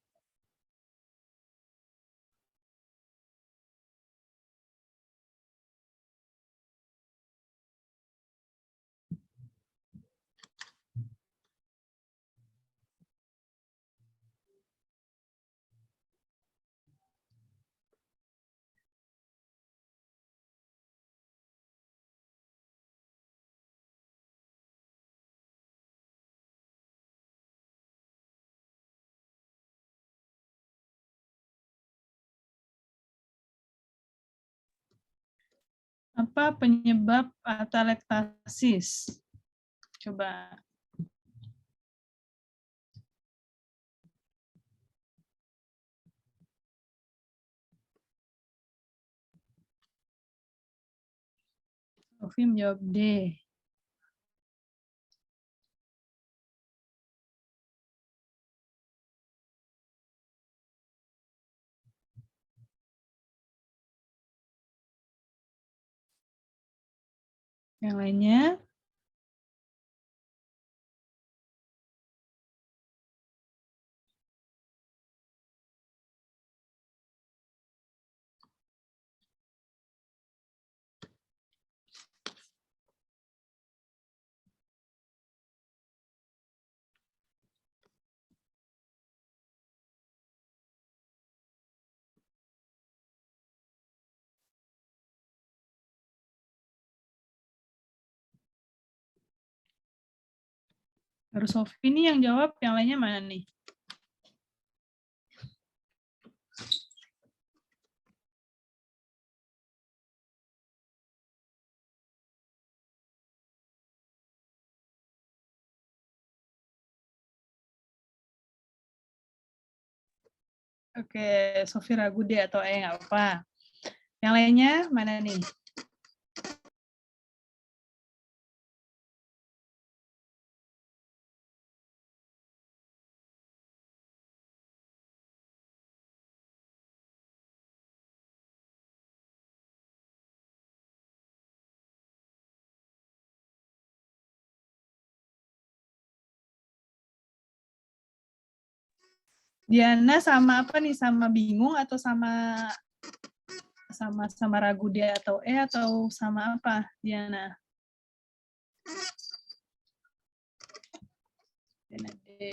Apa penyebab atelektasis? Coba. Sofi menjawab D. Yang lainnya? Baru Sofi nih yang jawab, yang lainnya mana nih? Oke, Sofi ragu deh atau nggak apa-apa. Yang lainnya mana nih? Diana sama apa nih? Sama bingung atau sama ragu dia atau sama apa, Diana? Diana D.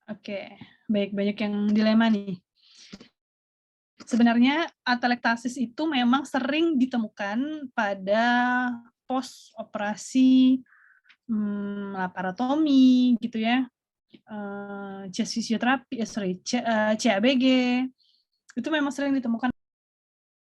Oke, baik, banyak yang dilema nih. Sebenarnya atelektasis itu memang sering ditemukan pada pos operasi laparotomi gitu ya, chest physiotherapy, CABG, itu memang sering ditemukan